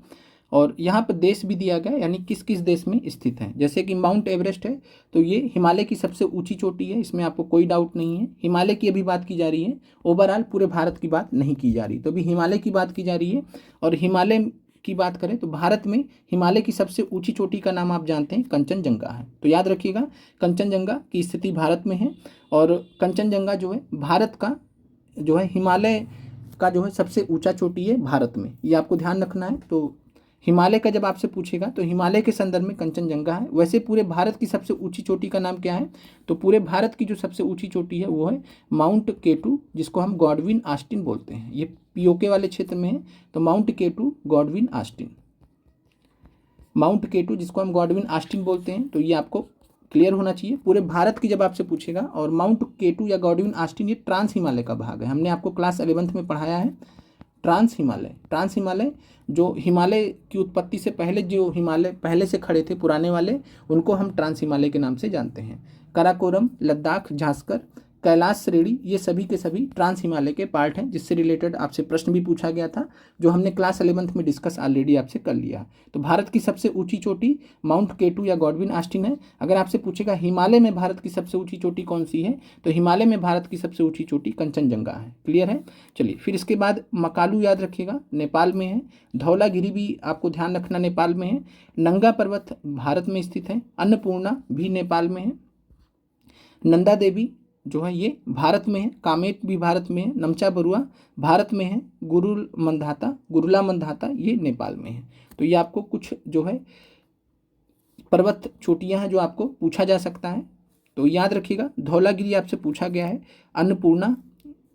और यहाँ पर देश भी दिया गया है, यानी किस किस देश में स्थित है। जैसे कि माउंट एवरेस्ट है तो ये हिमालय की सबसे ऊंची चोटी है, इसमें आपको कोई डाउट नहीं है। हिमालय की अभी बात की जा रही है, ओवरऑल पूरे भारत की बात नहीं की जा रही, तो अभी हिमालय की बात की जा रही है। और हिमालय की बात करें तो भारत में हिमालय की सबसे ऊंची चोटी का नाम आप जानते हैं कंचनजंगा है। तो याद रखिएगा कंचनजंगा की स्थिति भारत में है, और कंचनजंगा जो है भारत का जो है हिमालय का जो है सबसे ऊंचा चोटी है भारत में, ये आपको ध्यान रखना है। तो हिमालय का जब आपसे पूछेगा तो हिमालय के संदर्भ में कंचनजंगा है। वैसे पूरे भारत की सबसे ऊंची चोटी का नाम क्या है, तो पूरे भारत की जो सबसे ऊंची चोटी है वो है माउंट केटू, जिसको हम गॉडविन ऑस्टिन बोलते हैं। ये पीओके वाले क्षेत्र में है, तो माउंट केटू गॉडविन ऑस्टिन, माउंट केटू जिसको हम गॉडविन ऑस्टिन बोलते हैं, तो ये आपको क्लियर होना चाहिए। पूरे भारत की जब आपसे पूछेगा, और माउंट केटू या गॉडविन आस्टीन ये ट्रांस हिमालय का भाग है। हमने आपको क्लास 11th में पढ़ाया है ट्रांस हिमालय जो हिमालय की उत्पत्ति से पहले जो हिमालय पहले से खड़े थे पुराने वाले, उनको हम ट्रांस हिमालय के नाम से जानते हैं। काराकोरम, लद्दाख, झांसकर, कैलाश श्रेणी, ये सभी के सभी ट्रांस हिमालय के पार्ट हैं, जिससे रिलेटेड आपसे प्रश्न भी पूछा गया था, जो हमने क्लास 11th में डिस्कस ऑलरेडी आपसे कर लिया। तो भारत की सबसे ऊंची चोटी माउंट केटू या गॉडविन आस्टीन है। अगर आपसे पूछेगा हिमालय में भारत की सबसे ऊंची चोटी कौन सी है, तो हिमालय में भारत की सबसे ऊंची चोटी कंचनजंगा है। क्लियर है। चलिए फिर इसके बाद मकालू याद रखिएगा, नेपाल में है। धौलागिरी भी आपको ध्यान रखना नेपाल में है। नंगा पर्वत भारत में स्थित है। अन्नपूर्णा भी नेपाल में है। नंदा देवी जो है ये भारत में है। कामेट भी भारत में है। नमचा बरुआ भारत में है। गुरुला मंधाता ये नेपाल में है। तो ये आपको कुछ जो है पर्वत चोटियां हैं जो आपको पूछा जा सकता है, तो याद रखिएगा। धौलागिरी आपसे पूछा गया है। अन्नपूर्णा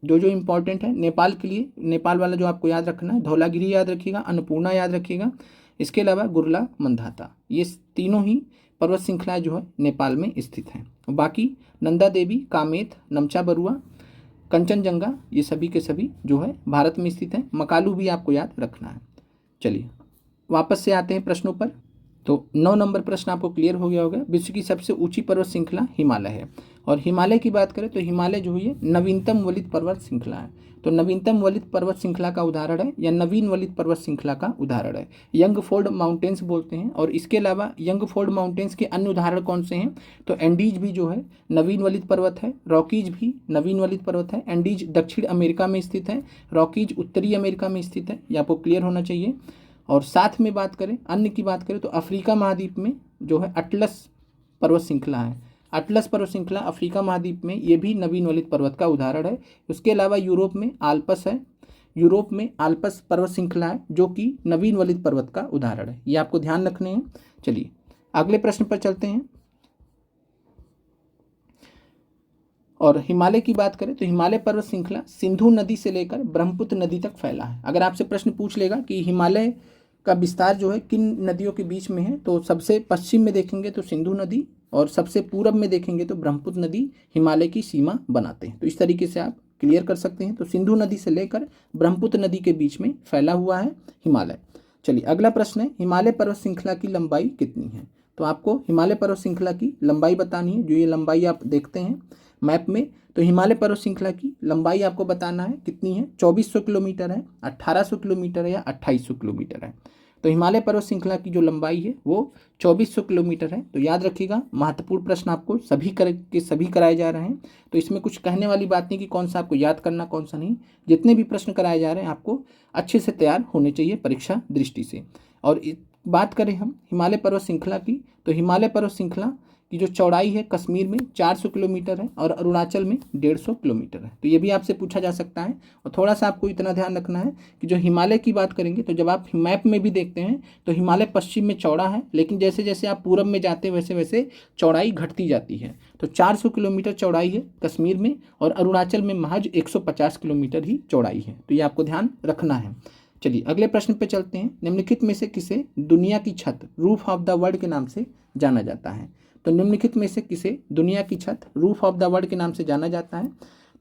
जो इंपॉर्टेंट है नेपाल के लिए, नेपाल वाला जो आपको याद रखना है, धौलागिरी याद रखिएगा, अन्नपूर्णा याद रखिएगा। इसके अलावा गुरुला मंधाता, ये तीनों ही पर्वत श्रृंखलाएं जो है नेपाल में स्थित हैं। बाकी नंदा देवी, कामेत, नमचा बरुआ, कंचनजंगा ये सभी के सभी जो है भारत में स्थित हैं। मकालू भी आपको याद रखना है। चलिए वापस से आते हैं प्रश्नों पर। तो 9 नंबर प्रश्न आपको क्लियर हो गया होगा। विश्व की सबसे ऊंची पर्वत श्रृंखला हिमालय है। और हिमालय की बात करें तो हिमालय जो है नवीनतम वलित पर्वत श्रृंखला है। तो नवीनतम वलित पर्वत श्रृंखला का उदाहरण है, या नवीन वलित पर्वत श्रृंखला का उदाहरण है, यंगफोर्ड माउंटेन्स बोलते हैं। और इसके अलावा यंगफोर्ड माउंटेन्स के अन्य उदाहरण कौन से हैं, तो एंडीज भी जो है नवीन वलित पर्वत है। रॉकीज भी नवीन वलित पर्वत है। एंडीज दक्षिण अमेरिका में स्थित है, रॉकीज उत्तरी अमेरिका में स्थित है। ये आपको क्लियर होना चाहिए। और साथ में बात करें, अन्य की बात करें, तो अफ्रीका महाद्वीप में जो है अटलस पर्वत श्रृंखला है। अटलस पर्वत श्रृंखला अफ्रीका महाद्वीप में, ये भी नवीन वलित पर्वत का उदाहरण है। उसके अलावा यूरोप में आल्पस है। यूरोप में आल्पस पर्वत श्रृंखला है जो कि नवीन वलित पर्वत का उदाहरण है। ये आपको ध्यान रखने हैं। चलिए अगले प्रश्न पर चलते हैं। और हिमालय की बात करें तो हिमालय पर्वत श्रृंखला सिंधु नदी से लेकर ब्रह्मपुत्र नदी तक फैला है। अगर आपसे प्रश्न पूछ लेगा कि हिमालय का विस्तार जो है किन नदियों के बीच में है, तो सबसे पश्चिम में देखेंगे तो सिंधु नदी, और सबसे पूरब में देखेंगे तो ब्रह्मपुत्र नदी हिमालय की सीमा बनाते हैं। तो इस तरीके से आप क्लियर कर सकते हैं। तो सिंधु नदी से लेकर ब्रह्मपुत्र नदी के बीच में फैला हुआ है हिमालय। चलिए अगला प्रश्न है, हिमालय पर्वत श्रृंखला की लंबाई कितनी है। तो आपको हिमालय पर्वत श्रृंखला की लंबाई बतानी है। जो ये लंबाई आप देखते हैं मैप में, तो हिमालय पर्वत श्रृंखला की लंबाई आपको बताना है कितनी है। 2400 किलोमीटर है, 1800 किलोमीटर है, या 2800 किलोमीटर है। तो हिमालय पर्वत श्रृंखला की जो लंबाई है वो 2400 किलोमीटर है। तो याद रखिएगा, महत्वपूर्ण प्रश्न आपको सभी कराए जा रहे हैं। तो इसमें कुछ कहने वाली बात नहीं कि कौन सा आपको याद करना कौन सा नहीं। जितने भी प्रश्न कराए जा रहे हैं आपको अच्छे से तैयार होने चाहिए परीक्षा दृष्टि से। और बात करें हम हिमालय पर्वत श्रृंखला की, तो हिमालय पर्वत श्रृंखला की जो चौड़ाई है कश्मीर में 400 किलोमीटर है, और अरुणाचल में 150 किलोमीटर है। तो ये भी आपसे पूछा जा सकता है। और थोड़ा सा आपको इतना ध्यान रखना है कि जो हिमालय की बात करेंगे, तो जब आप मैप में भी देखते हैं तो हिमालय पश्चिम में चौड़ा है, लेकिन जैसे जैसे आप पूरब में जाते हैं वैसे वैसे चौड़ाई घटती जाती है। तो 400 किलोमीटर चौड़ाई है कश्मीर में, और अरुणाचल में महज 150 किलोमीटर ही चौड़ाई है। तो ये आपको ध्यान रखना है। चलिए अगले प्रश्न पे चलते हैं। निम्नलिखित में से किसे दुनिया की छत, रूफ ऑफ द वर्ल्ड के नाम से जाना जाता है। तो निम्नलिखित में से किसे दुनिया की छत, रूफ ऑफ द वर्ल्ड के नाम से जाना जाता है।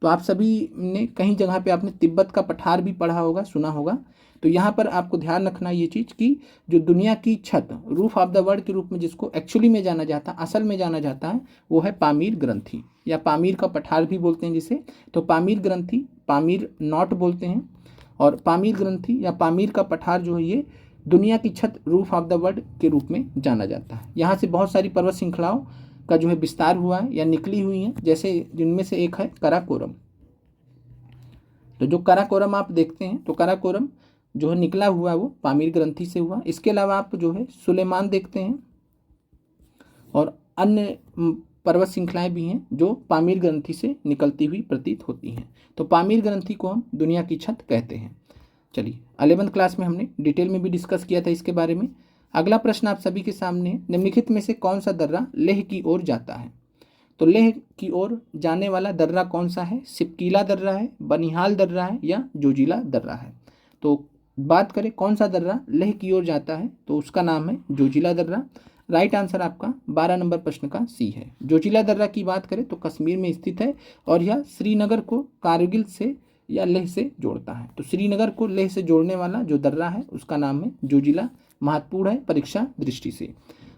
तो आप सभी ने कहीं जगह पे आपने तिब्बत का पठार भी पढ़ा होगा, सुना होगा। तो यहाँ पर आपको ध्यान रखना ये चीज़ कि जो दुनिया की छत, रूफ ऑफ द वर्ल्ड के रूप में जिसको एक्चुअली में जाना जाता है, असल में जाना जाता है, वो है पामीर ग्रंथि, या पामीर का पठार भी बोलते हैं जिसे। तो पामीर ग्रंथि, पामीर नॉट बोलते हैं। और पामीर ग्रंथि या पामीर का पठार जो है ये दुनिया की छत, रूफ ऑफ द वर्ल्ड के रूप में जाना जाता है। यहाँ से बहुत सारी पर्वत श्रृंखलाओं का जो है विस्तार हुआ है या निकली हुई हैं, जैसे जिनमें से एक है कराकोरम। तो जो कराकोरम आप देखते हैं, तो कराकोरम जो है निकला हुआ वो पामीर ग्रंथि से हुआ। इसके अलावा आप जो है सुलेमान देखते हैं, और अन्य पर्वत श्रृंखलाएं भी हैं जो पामीर ग्रंथि से निकलती हुई प्रतीत होती हैं। तो पामीर ग्रंथि को हम दुनिया की छत कहते हैं। चलिए 11th क्लास में हमने डिटेल में भी डिस्कस किया था इसके बारे में। अगला प्रश्न आप सभी के सामने है, निम्नलिखित में से कौन सा दर्रा लेह की ओर जाता है। तो लेह की ओर जाने वाला दर्रा कौन सा है, सिपकीला दर्रा है, बनिहाल दर्रा है, या जोजिला दर्रा है। तो बात करें कौन सा दर्रा लेह की ओर जाता है, तो उसका नाम है जोजिला दर्रा। राइट आंसर आपका 12 नंबर प्रश्न का सी है। जोजिला दर्रा की बात करें तो कश्मीर में स्थित है और यह श्रीनगर को कारगिल से या लेह से जोड़ता है। तो श्रीनगर को लेह से जोड़ने वाला जो दर्रा है उसका नाम है जोजिला, महत्वपूर्ण है परीक्षा दृष्टि से।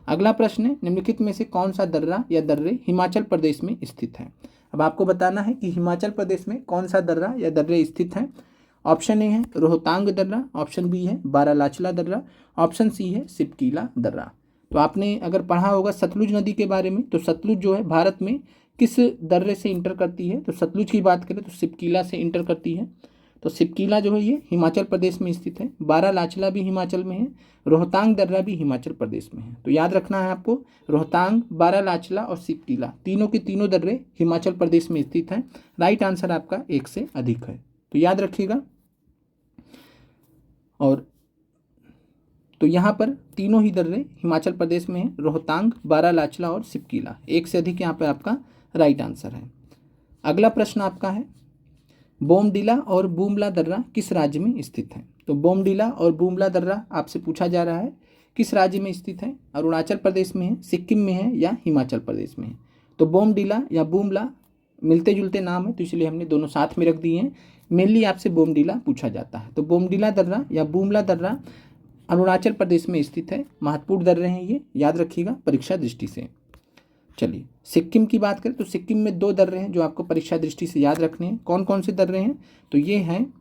अगला प्रश्न है, निम्नलिखित में से कौन सा दर्रा या दर्रे हिमाचल प्रदेश में स्थित है। अब आपको बताना है कि हिमाचल प्रदेश में कौन सा दर्रा या दर्रे स्थित है। ऑप्शन ए है रोहतांग दर्रा, ऑप्शन बी है बारालाचला दर्रा, ऑप्शन सी है सिपकीला दर्रा। तो आपने अगर पढ़ा होगा सतलुज नदी के बारे में, तो सतलुज जो है भारत में किस दर्रे से इंटर करती है, तो सतलुज की बात करें तो सिपकीला से इंटर करती है। तो सिपकीला जो है ये हिमाचल प्रदेश में स्थित है, बारालाचला भी हिमाचल में है, रोहतांग दर्रा भी हिमाचल प्रदेश में है। तो याद रखना है आपको, रोहतांग, बारालाचला और सिपकीला तीनों के तीनों दर्रे हिमाचल प्रदेश में स्थित हैं। राइट आंसर आपका 1 से अधिक है, तो याद रखिएगा। और तो यहाँ पर तीनों ही दर्रे हिमाचल प्रदेश में हैं, रोहतांग, बारालाचला और सिपकीला। 1 से अधिक यहाँ पर आपका राइट आंसर है। अगला प्रश्न आपका है, बोमडिला और बूमला दर्रा किस राज्य में स्थित है। तो बोमडिला और बूमला दर्रा आपसे पूछा जा रहा है किस राज्य में स्थित है, अरुणाचल प्रदेश में है, सिक्किम में है या हिमाचल प्रदेश में है। तो बोमडिला या बूमला मिलते जुलते नाम है, तो इसलिए हमने दोनों साथ में रख दिए हैं। मेनली आपसे बोमडिला पूछा जाता है। तो बोमडिला दर्रा या बूमला दर्रा अरुणाचल प्रदेश में स्थित है, महत्वपूर्ण दर्रे हैं ये, याद रखिएगा परीक्षा दृष्टि से। चलिए सिक्किम की बात करें तो सिक्किम में 2 दर्रे हैं जो आपको परीक्षा दृष्टि से याद रखने हैं। कौन कौन से दर्रे हैं, तो ये हैं,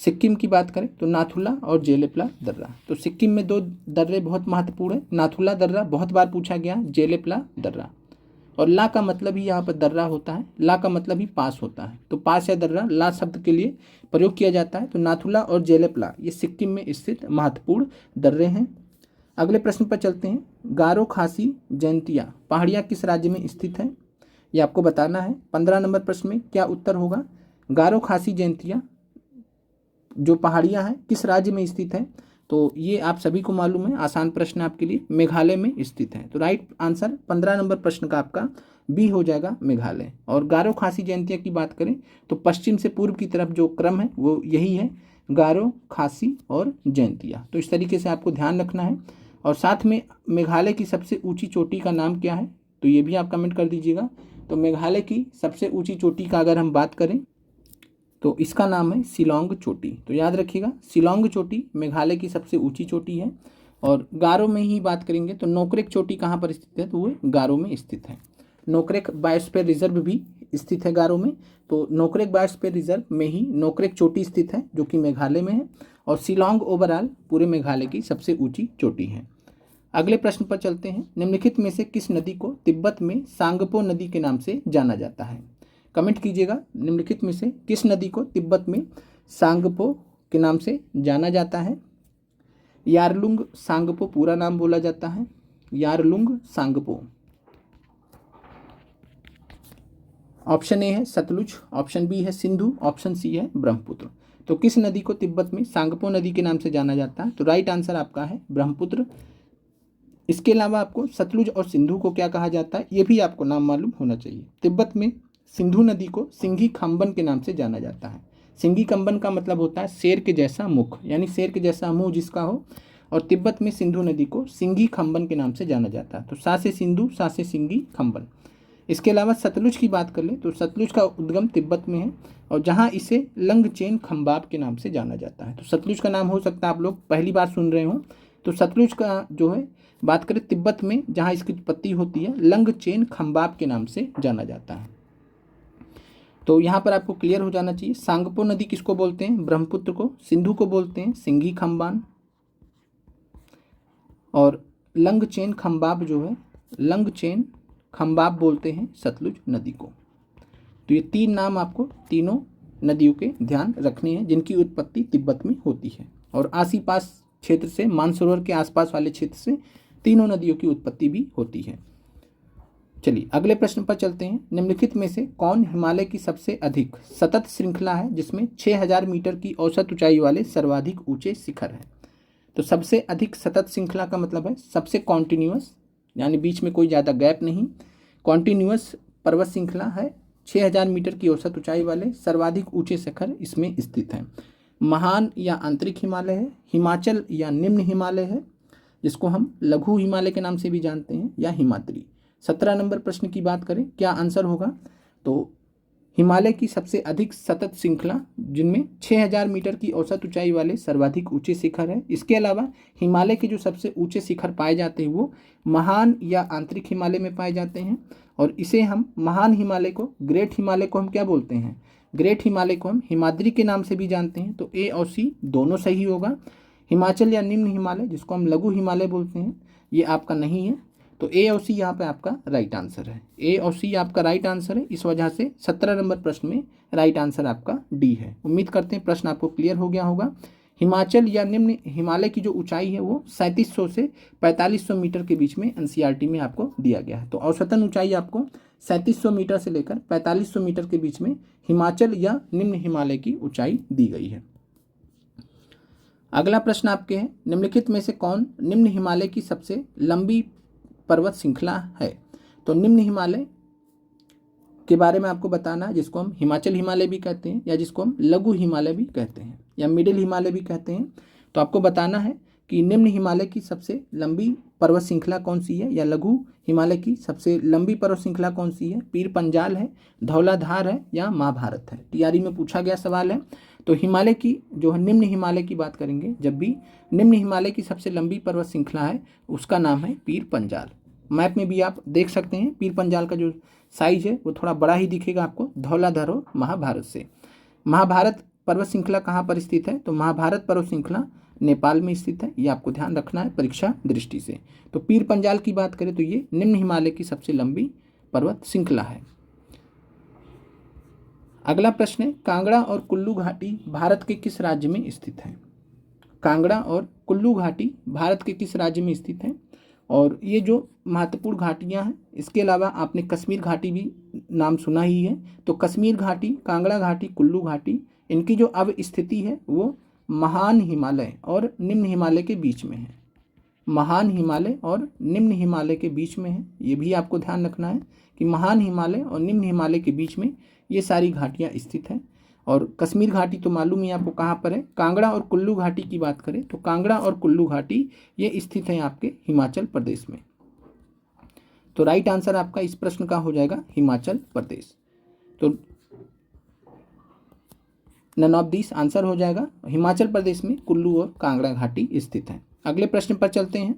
सिक्किम की बात करें तो नाथुला और जेलेपला दर्रा। तो सिक्किम में 2 दर्रे बहुत महत्वपूर्ण है, नाथुला दर्रा बहुत बार पूछा गया, जेलेपला दर्रा। और ला का मतलब ही यहाँ पर दर्रा होता है, ला का मतलब ही पास होता है, तो पास या दर्रा ला शब्द के लिए प्रयोग किया जाता है। तो नाथुला और जेलेपला ये सिक्किम में स्थित महत्वपूर्ण दर्रे हैं। अगले प्रश्न पर चलते हैं, गारो खासी जयंतिया पहाड़ियाँ किस राज्य में स्थित है, ये आपको बताना है। 15 नंबर प्रश्न में क्या उत्तर होगा। गारो खासी जयंतिया जो पहाड़ियाँ हैं किस राज्य में स्थित है, तो ये आप सभी को मालूम है, आसान प्रश्न आपके लिए, मेघालय में स्थित है। तो राइट आंसर 15 नंबर प्रश्न का आपका बी हो जाएगा, मेघालय। और गारो खासी जयंतिया की बात करें तो पश्चिम से पूर्व की तरफ जो क्रम है वो यही है, गारो, खासी और जयंतिया। तो इस तरीके से आपको ध्यान रखना है। और साथ में मेघालय की सबसे ऊंची चोटी का नाम क्या है, तो ये भी आप कमेंट कर दीजिएगा। तो मेघालय की सबसे ऊंची चोटी का अगर हम बात करें तो इसका नाम है शिलांग चोटी। तो याद रखिएगा, शिलांग चोटी मेघालय की सबसे ऊंची चोटी है। और गारो में ही बात करेंगे तो नोकरेक चोटी कहाँ पर स्थित है, तो वो गारो में स्थित है। नोकरेक बायोस्फीयर रिजर्व भी स्थित है गारो में। तो नोकरेक बायोस्फीयर रिजर्व में ही नोकरेक चोटी स्थित है जो कि मेघालय में है। और शिलांग ओवरऑल पूरे मेघालय की सबसे ऊंची चोटी है। अगले प्रश्न पर चलते हैं, निम्नलिखित में से किस नदी को तिब्बत में सांगपो नदी के नाम से जाना जाता है। कमेंट कीजिएगा, निम्नलिखित में से किस नदी को तिब्बत में सांगपो के नाम से जाना जाता है। यारलुंग सांगपो पूरा नाम बोला जाता है, यारलुंग सांगपो। ऑप्शन ए है सतलुज, ऑप्शन बी है सिंधु, ऑप्शन सी है ब्रह्मपुत्र। तो किस नदी को तिब्बत में सांगपो नदी के नाम से जाना जाता है, तो राइट आंसर आपका है ब्रह्मपुत्र। इसके अलावा आपको सतलुज और सिंधु को क्या कहा जाता है, ये भी आपको नाम मालूम होना चाहिए। तिब्बत में सिंधु नदी को सिंघी खंबन के नाम से जाना जाता है। सिंघी खंबन का मतलब होता है शेर के जैसा मुख, यानी शेर के जैसा मुंह जिसका हो। और तिब्बत में सिंधु नदी को सिंघी खंबन के नाम से जाना जाता है। तो सा से सिंधु, सा से सिंघी खंबन। इसके अलावा सतलुज की बात कर लें तो सतलुज का उद्गम तिब्बत में है और जहाँ इसे लंगचेन खंबाब के नाम से जाना जाता है। तो सतलुज का नाम हो सकता है आप लोग पहली बार सुन रहे हो। तो सतलुज का जो है बात करें तिब्बत में जहाँ इसकी उत्पत्ति होती है, लंगचेन खंबाब के नाम से जाना जाता है। तो यहाँ पर आपको क्लियर हो जाना चाहिए, सांगपो नदी किसको बोलते हैं, ब्रह्मपुत्र को। सिंधु को बोलते हैं सिंघी खंबान। और लंगचेन खंबाब जो है, लंगचेन खंबाब बोलते हैं सतलुज नदी को। तो ये 3 नाम आपको तीनों नदियों के ध्यान रखने हैं जिनकी उत्पत्ति तिब्बत में होती है। और आसीपास क्षेत्र से, मानसरोवर के आसपास वाले क्षेत्र से तीनों नदियों की उत्पत्ति भी होती है। चलिए अगले प्रश्न पर चलते हैं, निम्नलिखित में से कौन हिमालय की सबसे अधिक सतत श्रृंखला है जिसमें 6000 मीटर की औसत ऊंचाई वाले सर्वाधिक ऊंचे शिखर हैं। तो सबसे अधिक सतत श्रृंखला का मतलब है सबसे कॉन्टिन्यूअस, यानी बीच में कोई ज़्यादा गैप नहीं, कॉन्टिन्यूअस पर्वत श्रृंखला है। 6000 मीटर की औसत ऊंचाई वाले सर्वाधिक ऊंचे शिखर इसमें स्थित हैं। महान या आंतरिक हिमालय है, हिमाचल या निम्न हिमालय है, जिसको हम लघु हिमालय के नाम से भी जानते हैं, या हिमाद्री। 17 नंबर प्रश्न की बात करें, क्या आंसर होगा? तो हिमालय की सबसे अधिक सतत श्रृंखला, जिनमें 6000 मीटर की औसत ऊंचाई वाले सर्वाधिक ऊंचे शिखर है। इसके अलावा हिमालय के जो सबसे ऊंचे शिखर पाए जाते हैं वो महान या आंतरिक हिमालय में पाए जाते हैं, और इसे हम महान हिमालय को, ग्रेट हिमालय को हम क्या बोलते हैं? ग्रेट हिमालय को हम हिमाद्री के नाम से भी जानते हैं। तो ए और सी दोनों सही होगा। हिमाचल या निम्न हिमालय, जिसको हम लघु हिमालय बोलते हैं, ये आपका नहीं है। तो ए और सी यहाँ पे आपका राइट आंसर है। ए और सी आपका राइट आंसर है। इस वजह से 17 नंबर प्रश्न में राइट आंसर आपका डी है। उम्मीद करते हैं प्रश्न आपको क्लियर हो गया होगा। हिमाचल या निम्न हिमालय की जो ऊंचाई है वो 3700 से 4500 मीटर के बीच में एनसीईआरटी में आपको दिया गया है। तो औसतन ऊंचाई आपको 3700 मीटर से लेकर 4500 मीटर के बीच में हिमाचल या निम्न हिमालय की ऊंचाई दी गई है। अगला प्रश्न आपके है, निम्नलिखित में से कौन निम्न हिमालय की सबसे लंबी पर्वत श्रृंखला है? तो निम्न हिमालय के बारे में आपको बताना है, जिसको हम हिमाचल हिमालय भी कहते हैं, या जिसको हम लघु हिमालय भी कहते हैं, या मिडिल हिमालय भी कहते हैं। तो आपको बताना है कि निम्न हिमालय की सबसे लंबी पर्वत श्रृंखला कौन सी है, या लघु हिमालय की सबसे लंबी पर्वत श्रृंखला कौन सी है? पीर पंजाल है, धौलाधार है, या महाभारत है? टीआरई में पूछा गया सवाल है। तो हिमालय की जो है निम्न हिमालय की बात करेंगे जब भी, निम्न हिमालय की सबसे लंबी पर्वत श्रृंखला है उसका नाम है पीर पंजाल। मैप में भी आप देख सकते हैं पीर पंजाल का जो साइज है वो थोड़ा बड़ा ही दिखेगा आपको धौलाधार और महाभारत से। महाभारत पर्वत श्रृंखला कहाँ पर स्थित है? तो महाभारत पर्वत श्रृंखला नेपाल में स्थित है। ये आपको ध्यान रखना है परीक्षा दृष्टि से। तो पीर पंजाल की बात करें तो ये निम्न हिमालय की सबसे लंबी पर्वत श्रृंखला है। अगला प्रश्न है, कांगड़ा और कुल्लू घाटी भारत के किस राज्य में स्थित है? कांगड़ा और कुल्लू घाटी भारत के किस राज्य में स्थित है? और ये जो महत्वपूर्ण घाटियाँ हैं, इसके अलावा आपने कश्मीर घाटी भी नाम सुना ही है। तो कश्मीर घाटी, कांगड़ा घाटी, कुल्लू घाटी, इनकी जो अब स्थिति है वो महान हिमालय और निम्न हिमालय के बीच में है। महान हिमालय और निम्न हिमालय के बीच में है। ये भी आपको ध्यान रखना है कि महान हिमालय और निम्न हिमालय के बीच में ये सारी घाटियाँ स्थित हैं। और कश्मीर घाटी तो मालूम ही आपको कहाँ पर है। कांगड़ा और कुल्लू घाटी की बात करें तो कांगड़ा और कुल्लू घाटी ये स्थित हैं आपके हिमाचल प्रदेश में। तो राइट आंसर आपका इस प्रश्न का हो जाएगा हिमाचल प्रदेश। तो नन ऑफ दिस आंसर हो जाएगा। हिमाचल प्रदेश में कुल्लू और कांगड़ा घाटी स्थित है। अगले प्रश्न पर चलते हैं।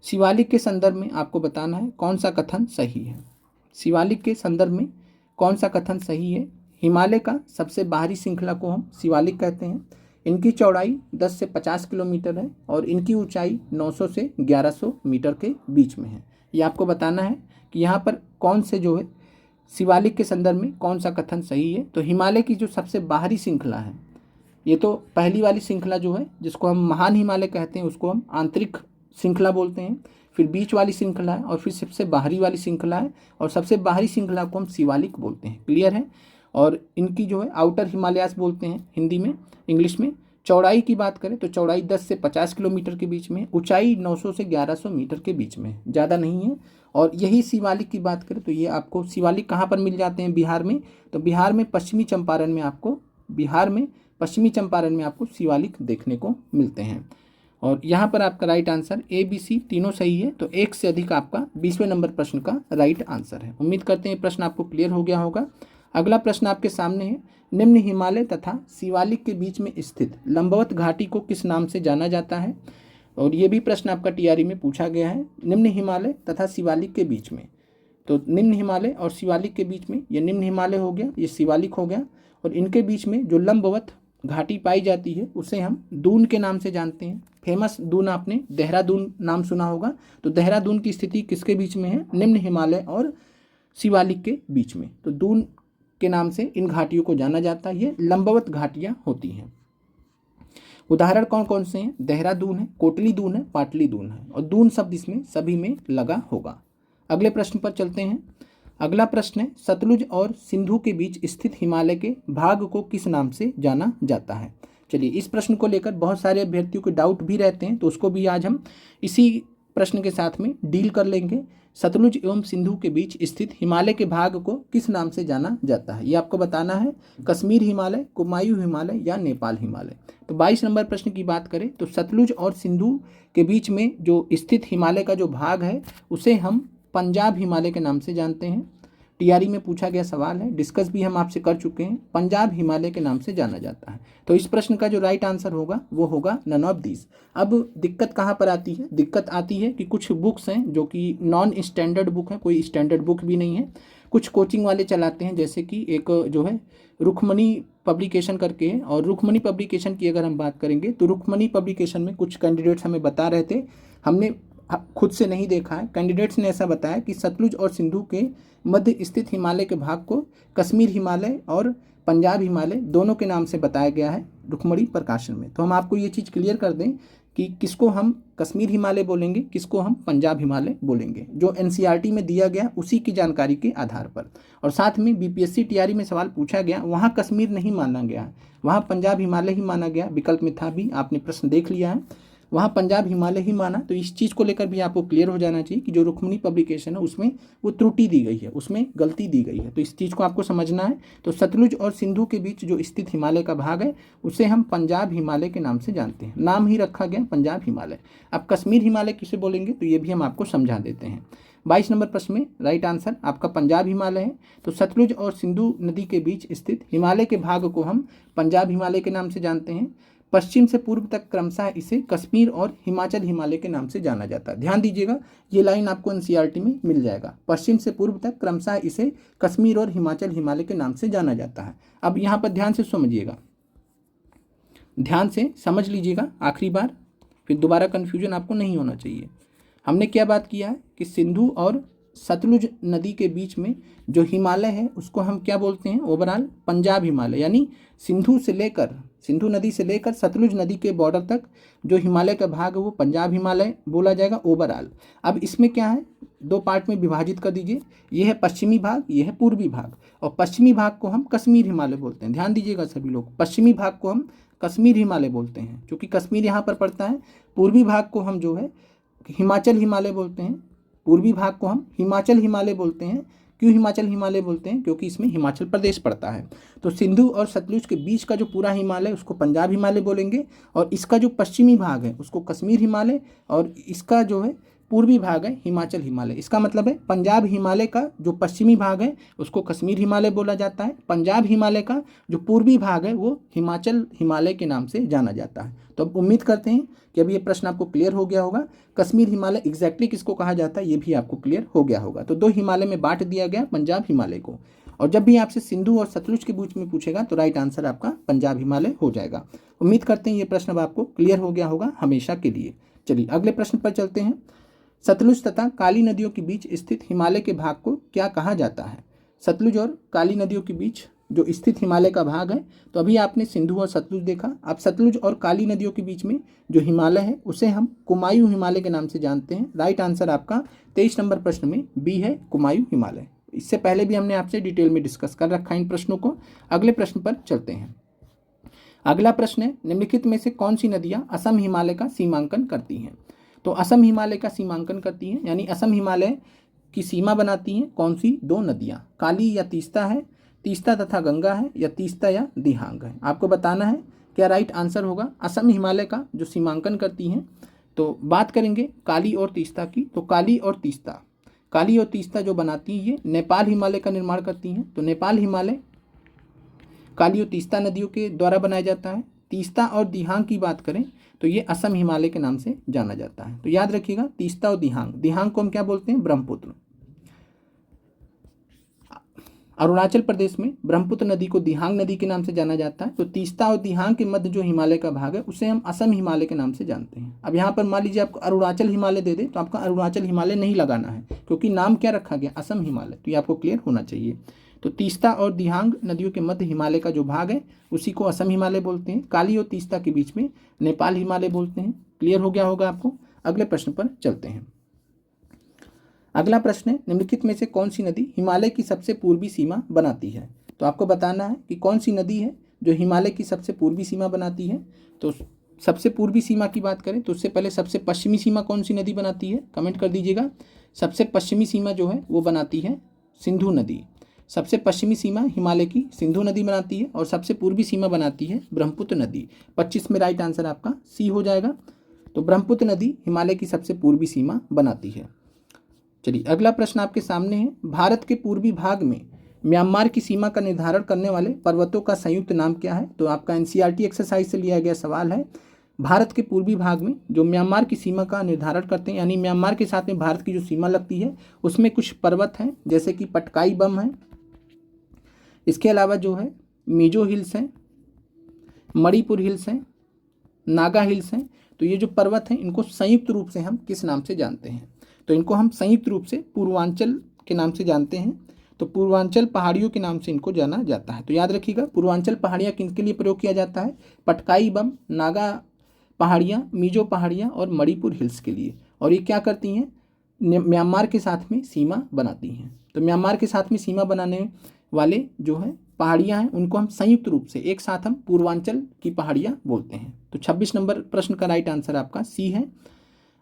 शिवालिक के संदर्भ में आपको बताना है कौन सा कथन सही है। शिवालिक के संदर्भ में कौन सा कथन सही है? हिमालय का सबसे बाहरी श्रृंखला को हम शिवालिक कहते हैं। इनकी चौड़ाई 10 से 50 किलोमीटर है और इनकी ऊंचाई 900 से 1100 मीटर के बीच में है। ये आपको बताना है कि यहाँ पर कौन से जो है शिवालिक के संदर्भ में कौन सा कथन सही है। तो हिमालय की जो सबसे बाहरी श्रृंखला है, ये तो पहली वाली श्रृंखला जो है जिसको हम महान हिमालय कहते हैं उसको हम आंतरिक श्रृंखला बोलते हैं। फिर बीच वाली श्रृंखला है और फिर सबसे बाहरी वाली श्रृंखला है, और सबसे बाहरी श्रृंखला को हम शिवालिक बोलते हैं। क्लियर है? और इनकी जो है आउटर हिमालयास बोलते हैं हिंदी में, इंग्लिश में। चौड़ाई की बात करें तो चौड़ाई 10 से 50 किलोमीटर के बीच में, ऊंचाई 900 से 1100 मीटर के बीच में, ज़्यादा नहीं है। और यही शिवालिक की बात करें तो ये आपको शिवालिक कहाँ पर मिल जाते हैं? बिहार में। तो बिहार में पश्चिमी चंपारण में आपको शिवालिक देखने को मिलते हैं। और यहाँ पर आपका राइट आंसर ए, बी, सी तीनों सही है। तो एक से अधिक आपका 20वें नंबर प्रश्न का राइट आंसर है। उम्मीद करते हैं प्रश्न आपको क्लियर हो गया होगा। अगला प्रश्न आपके सामने है, निम्न हिमालय तथा शिवालिक के बीच में स्थित लंबवत घाटी को किस नाम से जाना जाता है? और ये भी प्रश्न आपका टीआरई में पूछा गया है। निम्न हिमालय तथा शिवालिक के बीच में, तो निम्न हिमालय और शिवालिक के बीच में, ये निम्न हिमालय हो गया, ये शिवालिक हो गया, और इनके बीच में जो लंबवत घाटी पाई जाती है उसे हम दून के नाम से जानते हैं। फेमस दून, आपने देहरादून नाम सुना होगा। तो देहरादून की स्थिति किसके बीच में है? निम्न हिमालय और शिवालिक के बीच में। तो दून के नाम से इन घाटियों को जाना जाता है। ये लंबवत घाटियाँ होती हैं। उदाहरण कौन कौन से हैं? देहरादून है, कोटली दून है, पाटली दून है, और दून शब्द इसमें सभी में लगा होगा। अगले प्रश्न पर चलते हैं। अगला प्रश्न है, सतलुज और सिंधु के बीच स्थित हिमालय के भाग को किस नाम से जाना जाता है? चलिए, इस प्रश्न को लेकर बहुत सारे अभ्यर्थियों के डाउट भी रहते हैं, तो उसको भी आज हम इसी प्रश्न के साथ में डील कर लेंगे। सतलुज एवं सिंधु के बीच स्थित हिमालय के भाग को किस नाम से जाना जाता है? ये आपको बताना है। कश्मीर हिमालय, कुमायूं हिमालय या नेपाल हिमालय। तो 22 नंबर प्रश्न की बात करें तो सतलुज और सिंधु के बीच में जो स्थित हिमालय का जो भाग है उसे हम पंजाब हिमालय के नाम से जानते हैं। टीआरई में पूछा गया सवाल है, डिस्कस भी हम आपसे कर चुके हैं। पंजाब हिमालय के नाम से जाना जाता है। तो इस प्रश्न का जो राइट आंसर होगा वो होगा नन ऑफ दीज। अब दिक्कत कहाँ पर आती है? दिक्कत आती है कि कुछ बुक्स हैं जो कि नॉन स्टैंडर्ड बुक है, कोई स्टैंडर्ड बुक भी नहीं है। कुछ कोचिंग वाले चलाते हैं, जैसे कि एक जो है रुक्मणी पब्लिकेशन करके है, और रुक्मणी पब्लिकेशन की अगर हम बात करेंगे तो रुक्मणी पब्लिकेशन में कुछ कैंडिडेट्स हमें बता रहे थे, हमने खुद से नहीं देखा है, कैंडिडेट्स ने ऐसा बताया कि सतलुज और सिंधु के मध्य स्थित हिमालय के भाग को कश्मीर हिमालय और पंजाब हिमालय दोनों के नाम से बताया गया है रुक्मणी प्रकाशन में। तो हम आपको ये चीज़ क्लियर कर दें कि किसको हम कश्मीर हिमालय बोलेंगे, किसको हम पंजाब हिमालय बोलेंगे, जो एनसीईआरटी में दिया गया उसी की जानकारी के आधार पर। और साथ में बीपीएससी टीआरई में सवाल पूछा गया, वहाँ कश्मीर नहीं माना गया, वहाँ पंजाब हिमालय ही माना गया। विकल्प में था भी, आपने प्रश्न देख लिया है, वहाँ पंजाब हिमालय ही माना। तो इस चीज़ को लेकर भी आपको क्लियर हो जाना चाहिए कि जो रुक्मणी पब्लिकेशन है उसमें वो त्रुटि दी गई है, उसमें गलती दी गई है। तो इस चीज़ को आपको समझना है। तो सतलुज और सिंधु के बीच जो स्थित हिमालय का भाग है उसे हम पंजाब हिमालय के नाम से जानते हैं, नाम ही रखा गया पंजाब हिमालय। अब कश्मीर हिमालय किसे बोलेंगे तो ये भी हम आपको समझा देते हैं। 22 नंबर प्रश्न में राइट आंसर आपका पंजाब हिमालय है। तो सतलुज और सिंधु नदी के बीच स्थित हिमालय के भाग को हम पंजाब हिमालय के नाम से जानते हैं। पश्चिम से पूर्व तक क्रमशः इसे कश्मीर और हिमाचल हिमालय के नाम से जाना जाता है। ध्यान दीजिएगा, ये लाइन आपको एनसीईआरटी में मिल जाएगा। पश्चिम से पूर्व तक क्रमशः इसे कश्मीर और हिमाचल हिमालय के नाम से जाना जाता है। अब यहाँ पर ध्यान से समझिएगा, ध्यान से समझ लीजिएगा आखिरी बार, फिर दोबारा कन्फ्यूजन आपको नहीं होना चाहिए। हमने क्या बात किया है कि सिंधु और सतलुज नदी के बीच में जो हिमालय है उसको हम क्या बोलते हैं? ओवरऑल पंजाब हिमालय, यानी सिंधु नदी से लेकर सतलुज नदी के बॉर्डर तक जो हिमालय का भाग है वो पंजाब हिमालय बोला जाएगा ओवरऑल। अब इसमें क्या है, दो पार्ट में विभाजित कर दीजिए, ये है पश्चिमी भाग, ये है पूर्वी भाग, और पश्चिमी भाग को हम कश्मीर हिमालय बोलते हैं। ध्यान दीजिएगा सभी लोग, पश्चिमी भाग को हम कश्मीर हिमालय बोलते हैं क्योंकि कश्मीर यहाँ पर पड़ता है। पूर्वी भाग को हम जो है हिमाचल हिमालय बोलते हैं, पूर्वी भाग को हम हिमाचल हिमालय बोलते हैं। क्यों हिमाचल हिमालय बोलते हैं? क्योंकि इसमें हिमाचल प्रदेश पड़ता है। तो सिंधु और सतलुज के बीच का जो पूरा हिमालय उसको पंजाब हिमालय बोलेंगे, और इसका जो पश्चिमी भाग है उसको कश्मीर हिमालय, और इसका जो है पूर्वी भाग है हिमाचल हिमालय। इसका मतलब है पंजाब हिमालय का जो पश्चिमी भाग है उसको कश्मीर हिमालय बोला जाता है, पंजाब हिमालय का जो पूर्वी भाग है वो हिमाचल हिमालय के नाम से जाना जाता है। तो अब उम्मीद करते हैं कि अब ये प्रश्न आपको क्लियर हो गया होगा। कश्मीर हिमालय एग्जैक्टली किसको कहा जाता है ये भी आपको क्लियर हो गया होगा। तो दो हिमालय में बांट दिया गया पंजाब हिमालय को, और जब भी आपसे सिंधु और सतलुज के बीच में पूछेगा तो राइट आंसर आपका पंजाब हिमालय हो जाएगा। उम्मीद करते हैं ये प्रश्न अब आपको क्लियर हो गया होगा हमेशा के लिए। चलिए अगले प्रश्न पर चलते हैं। सतलुज तथा काली नदियों के बीच स्थित हिमालय के भाग को क्या कहा जाता है? सतलुज और काली नदियों के बीच जो स्थित हिमालय का भाग है, तो अभी आपने सिंधु और सतलुज देखा, अब सतलुज और काली नदियों के बीच में जो हिमालय है उसे हम कुमायूं हिमालय के नाम से जानते हैं। राइट आंसर आपका 23 नंबर प्रश्न में बी है, कुमायूं हिमालय। इससे पहले भी हमने आपसे डिटेल में डिस्कस कर रखा है इन प्रश्नों को। अगले प्रश्न पर चलते हैं। अगला प्रश्न है, निम्नलिखित में से कौन सी नदियां असम हिमालय का सीमांकन करती हैं? तो असम हिमालय का सीमांकन करती हैं, यानी असम हिमालय की सीमा बनाती हैं कौन सी दो नदियां? काली या तीस्ता है, तीस्ता तथा गंगा है, या तीस्ता या दिहांग है? आपको बताना है क्या राइट आंसर होगा। असम हिमालय का जो सीमांकन करती हैं, तो बात करेंगे काली और तीस्ता की, तो काली और तीस्ता जो बनाती हैं ये नेपाल हिमालय का निर्माण करती हैं। तो नेपाल हिमालय काली और तीस्ता नदियों के द्वारा बनाया जाता है। तीस्ता और दिहांग की बात करें तो ये असम हिमालय के नाम से जाना जाता है। तो याद रखिएगा तीस्ता और दिहांग को हम क्या बोलते हैं? ब्रह्मपुत्र। अरुणाचल प्रदेश में ब्रह्मपुत्र नदी को दिहांग नदी के नाम से जाना जाता है। तो तीस्ता और दिहांग के मध्य जो हिमालय का भाग है उसे हम असम हिमालय के नाम से जानते हैं। अब यहाँ पर मान लीजिए आपको अरुणाचल हिमालय दे दे तो आपका अरुणाचल हिमालय नहीं लगाना है क्योंकि नाम क्या रखा गया? असम हिमालय। तो ये आपको क्लियर होना चाहिए। तो तीस्ता और दिहांग नदियों के मध्य हिमालय का जो भाग है उसी को असम हिमालय बोलते हैं। काली और तीस्ता के बीच में नेपाल हिमालय बोलते हैं। क्लियर हो गया होगा आपको। अगले प्रश्न पर चलते हैं। अगला प्रश्न है, निम्नलिखित में से कौन सी नदी हिमालय की सबसे पूर्वी सीमा बनाती है? तो आपको बताना है कि कौन सी नदी है जो हिमालय की सबसे पूर्वी सीमा बनाती है। तो सबसे पूर्वी सीमा की बात करें तो उससे पहले सबसे पश्चिमी सीमा कौन सी नदी बनाती है, कमेंट कर दीजिएगा। सबसे पश्चिमी सीमा जो है वो बनाती है सिंधु नदी। सबसे पश्चिमी सीमा हिमालय की सिंधु नदी बनाती है और सबसे पूर्वी सीमा बनाती है ब्रह्मपुत्र नदी। 25 में राइट आंसर आपका सी हो जाएगा। तो ब्रह्मपुत्र नदी हिमालय की सबसे पूर्वी सीमा बनाती है। चलिए अगला प्रश्न आपके सामने है, भारत के पूर्वी भाग में म्यांमार की सीमा का निर्धारण करने वाले पर्वतों का संयुक्त नाम क्या है। तो आपका एनसीईआरटी एक्सरसाइज से लिया गया सवाल है। भारत के पूर्वी भाग में जो म्यांमार की सीमा का निर्धारण करते हैं, यानी म्यांमार के साथ में भारत की जो सीमा लगती है उसमें कुछ पर्वत हैं, जैसे कि पटकाई बम है, इसके अलावा जो है मिजो हिल्स हैं, मणिपुर हिल्स हैं, नागा हिल्स हैं। तो ये जो पर्वत हैं इनको संयुक्त रूप से हम किस नाम से जानते हैं, तो इनको हम संयुक्त रूप से पूर्वांचल के नाम से जानते हैं। तो पूर्वांचल पहाड़ियों के नाम से इनको जाना जाता है। तो याद रखिएगा पूर्वांचल पहाड़ियाँ किनके लिए प्रयोग किया जाता है, पटकाई बम, नागा पहाड़ियाँ, मिजो पहाड़ियाँ और मणिपुर हिल्स के लिए। और ये क्या करती हैं, म्यांमार के साथ में सीमा बनाती हैं। तो म्यांमार के साथ में सीमा बनाने वाले जो है पहाड़ियाँ हैं उनको हम संयुक्त रूप से एक साथ हम पूर्वांचल की पहाड़ियाँ बोलते हैं। तो 26 नंबर प्रश्न का राइट आंसर आपका सी है।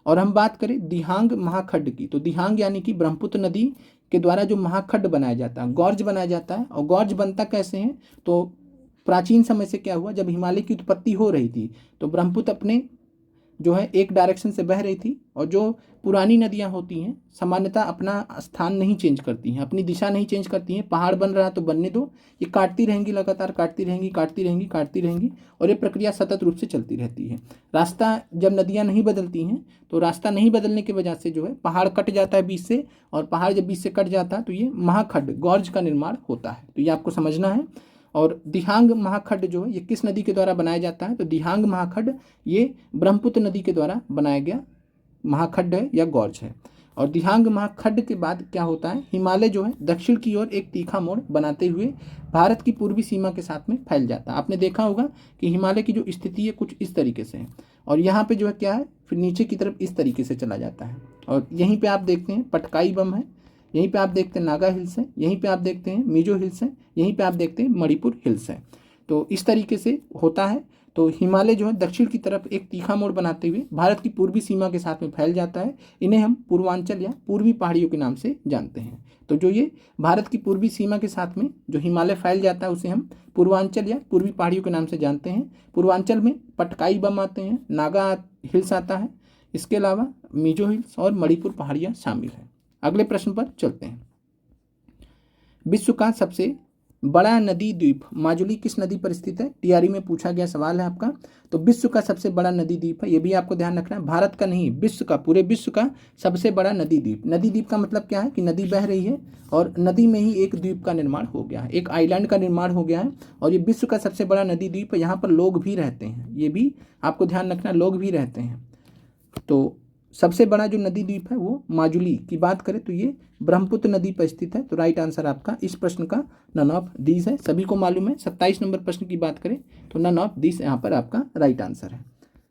और हम बात करें दिहांग महाखड्ड की, तो दिहांग यानी कि ब्रह्मपुत्र नदी के द्वारा जो महाखड्ड बनाया जाता है, गॉर्ज बनाया जाता है। और गॉर्ज बनता कैसे है, तो प्राचीन समय से क्या हुआ, जब हिमालय की उत्पत्ति हो रही थी तो ब्रह्मपुत्र अपने जो है एक डायरेक्शन से बह रही थी। और जो पुरानी नदियां होती हैं सामान्यतः अपना स्थान नहीं चेंज करती हैं, अपनी दिशा नहीं चेंज करती हैं। पहाड़ बन रहा है तो बनने दो, ये काटती रहेंगी, लगातार काटती रहेंगी, काटती रहेंगी, काटती रहेंगी, और ये प्रक्रिया सतत रूप से चलती रहती है। रास्ता जब नदियां नहीं बदलती हैं तो रास्ता नहीं बदलने की वजह से जो है पहाड़ कट जाता है बीच से, और पहाड़ जब बीच से कट जाता है तो ये महाखड्ड गॉर्ज का निर्माण होता है। तो ये आपको समझना है। और दिहांग महाखड्ड जो है ये किस नदी के द्वारा बनाया जाता है, तो दिहांग महाखड्ड ये ब्रह्मपुत्र नदी के द्वारा बनाया गया महाखड्ड है या गॉर्ज है। और दिहांग महाखड्ड के बाद क्या होता है, हिमालय जो है दक्षिण की ओर एक तीखा मोड़ बनाते हुए भारत की पूर्वी सीमा के साथ में फैल जाता है। आपने देखा होगा कि हिमालय की जो स्थिति है कुछ इस तरीके से है, और यहाँ पे जो है क्या है, फिर नीचे की तरफ इस तरीके से चला जाता है। और यहीं पे आप देखते हैं पटकाई बम है, यहीं पे आप देखते हैं नागा हिल्स है, यहीं पे आप देखते हैं मिजो हिल्स है, यहीं पे आप देखते हैं मणिपुर हिल्स है। तो इस तरीके से होता है। तो हिमालय जो है दक्षिण की तरफ एक तीखा मोड़ बनाते हुए भारत की पूर्वी सीमा के साथ में फैल जाता है। इन्हें हम पूर्वांचल या पूर्वी पहाड़ियों के नाम से जानते हैं। तो जो ये भारत की पूर्वी सीमा के साथ में जो हिमालय फैल जाता है उसे हम पूर्वांचल या पूर्वी पहाड़ियों के नाम से जानते हैं। पूर्वांचल में पटकाई बम आते हैं, नागा हिल्स आता है, इसके अलावा मिजो हिल्स और मणिपुर पहाड़ियाँ शामिल हैं। अगले प्रश्न पर चलते हैं। विश्व का सबसे बड़ा नदी द्वीप माजुली किस नदी पर स्थित है, टीआरई में पूछा गया सवाल है आपका। तो विश्व का सबसे बड़ा नदी द्वीप है, ये भी आपको ध्यान रखना है, भारत का नहीं, विश्व का, पूरे विश्व का सबसे बड़ा नदी द्वीप। नदी द्वीप का मतलब क्या है कि नदी बह रही है और नदी में ही एक द्वीप का निर्माण हो गया है, एक आइलैंड का निर्माण हो गया है, और ये विश्व का सबसे बड़ा नदी द्वीप है। यहाँ पर लोग भी रहते हैं, ये भी आपको ध्यान रखना, लोग भी रहते हैं। तो सबसे बड़ा जो नदी द्वीप है वो माजुली की बात करें तो ये ब्रह्मपुत्र नदी पर स्थित है। तो राइट आंसर आपका इस प्रश्न का नन ऑफ दीज है, सभी को मालूम है। 27 नंबर प्रश्न की बात करें तो नन ऑफ दीज यहाँ पर आपका राइट आंसर है।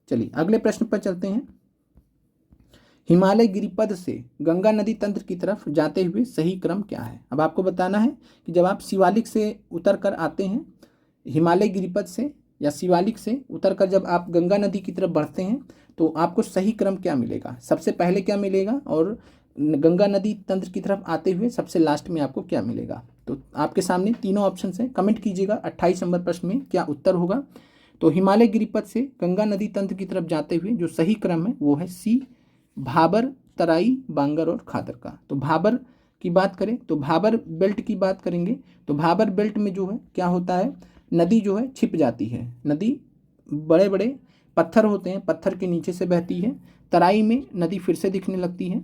चलिए अगले प्रश्न पर चलते हैं। हिमालय गिरिपद से गंगा नदी तंत्र की तरफ जाते हुए सही क्रम क्या है। अब आपको बताना है कि जब आप शिवालिक से उतर कर आते हैं, हिमालय गिरिपद से या शिवालिक से उतरकर जब आप गंगा नदी की तरफ बढ़ते हैं तो आपको सही क्रम क्या मिलेगा, सबसे पहले क्या मिलेगा, और गंगा नदी तंत्र की तरफ आते हुए सबसे लास्ट में आपको क्या मिलेगा। तो आपके सामने तीनों ऑप्शन हैं, कमेंट कीजिएगा 28 नंबर प्रश्न में क्या उत्तर होगा। तो हिमालय गिरिपथ से गंगा नदी तंत्र की तरफ जाते हुए जो सही क्रम है वो है सी, भाबर, तराई, बांगर और खादर का। तो भाबर की बात करें तो भाबर बेल्ट की बात करेंगे तो भाबर बेल्ट में जो है क्या होता है, नदी जो है छिप जाती है, नदी बड़े बड़े पत्थर होते हैं, पत्थर के नीचे से बहती है। तराई में नदी फिर से दिखने लगती है,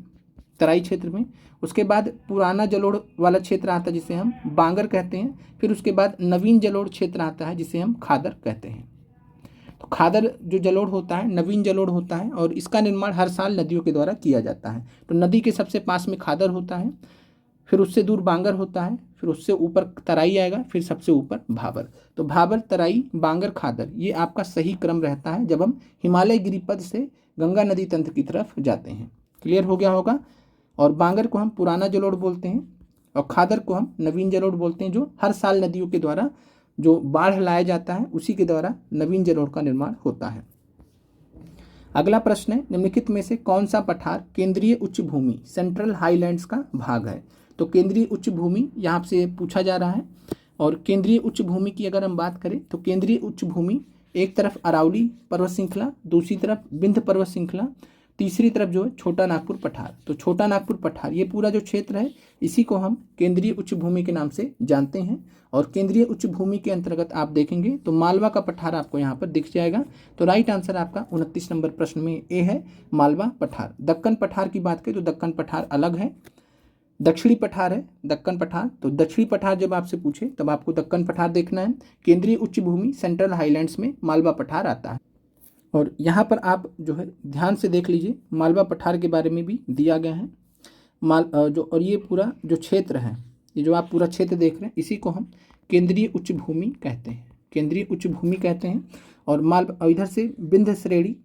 तराई क्षेत्र में। उसके बाद पुराना जलोढ़ वाला क्षेत्र आता है जिसे हम बांगर कहते हैं। फिर उसके बाद नवीन जलोढ़ क्षेत्र आता है जिसे हम खादर कहते हैं। तो खादर जो जलोढ़ होता है नवीन जलोढ़ होता है और इसका निर्माण हर साल नदियों के द्वारा किया जाता है। तो नदी के सबसे पास में खादर होता है, फिर उससे दूर बांगर होता है, फिर उससे ऊपर तराई आएगा, फिर सबसे ऊपर भाबर। तो भाबर, तराई, बांगर, खादर ये आपका सही क्रम रहता है जब हम हिमालय गिरिपथ से गंगा नदी तंत्र की तरफ जाते हैं। क्लियर हो गया होगा। और बांगर को हम पुराना जलोढ़ बोलते हैं और खादर को हम नवीन जलोढ़ बोलते हैं, जो हर साल नदियों के द्वारा जो बाढ़ लाया जाता है उसी के द्वारा नवीन जलोढ़ का निर्माण होता है। अगला प्रश्न है, निम्नलिखित में से कौन सा पठार केंद्रीय उच्च भूमि सेंट्रल हाईलैंड्स का भाग है। तो केंद्रीय उच्च भूमि यहाँ से पूछा जा रहा है। और केंद्रीय उच्च भूमि की अगर हम बात करें तो केंद्रीय उच्च भूमि एक तरफ अरावली पर्वत श्रृंखला, दूसरी तरफ विंध्य पर्वत श्रृंखला, तीसरी तरफ जो है छोटा नागपुर पठार। तो छोटा नागपुर पठार ये पूरा जो क्षेत्र है इसी को हम केंद्रीय उच्च भूमि के नाम से जानते हैं। और केंद्रीय उच्च भूमि के अंतर्गत आप देखेंगे तो मालवा का पठार आपको यहाँ पर दिख जाएगा। तो राइट आंसर आपका 29 नंबर प्रश्न में ए है, मालवा पठार। दक्कन पठार की बात करें तो दक्कन पठार अलग है, दक्षिणी पठार है दक्कन पठार। तो दक्षिणी पठार जब आपसे पूछे तब आपको दक्कन पठार देखना है। केंद्रीय उच्च भूमि सेंट्रल हाईलैंड्स में मालवा पठार आता है। और यहाँ पर आप जो है ध्यान से देख लीजिए, मालवा पठार के बारे में भी दिया गया है। और ये पूरा जो क्षेत्र है, ये जो आप पूरा क्षेत्र देख रहे हैं इसी को हम केंद्रीय उच्च भूमि कहते हैं, केंद्रीय उच्च भूमि कहते हैं। और इधर से विंध्य श्रेणी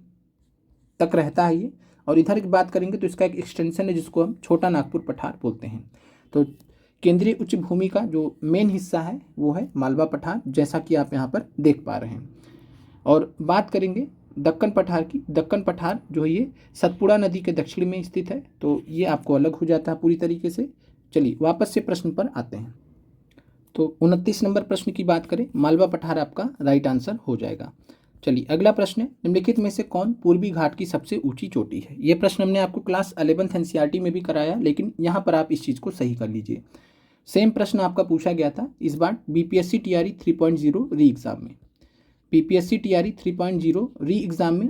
तक रहता है ये। और इधर की बात करेंगे तो इसका एक एक्सटेंशन है जिसको हम छोटा नागपुर पठार बोलते हैं। तो केंद्रीय उच्च भूमि का जो मेन हिस्सा है वो है मालवा पठार, जैसा कि आप यहाँ पर देख पा रहे हैं। और बात करेंगे दक्कन पठार की। दक्कन पठार जो है ये सतपुड़ा नदी के दक्षिण में स्थित है, तो ये आपको अलग हो जाता है पूरी तरीके से। चलिए वापस से प्रश्न पर आते हैं। तो 29 नंबर प्रश्न की बात करें, मालवा पठार आपका राइट आंसर हो जाएगा। चलिए अगला प्रश्न है, निम्नलिखित में से कौन पूर्वी घाट की सबसे ऊंची चोटी है। ये प्रश्न हमने आपको क्लास 11th एनसीईआरटी में भी कराया, लेकिन यहाँ पर आप इस चीज़ को सही कर लीजिए। सेम प्रश्न आपका पूछा गया था इस बार बीपीएससी टीआरई 3.0 री एग्ज़ाम में। बीपीएससी टीआरई 3.0 री एग्ज़ाम में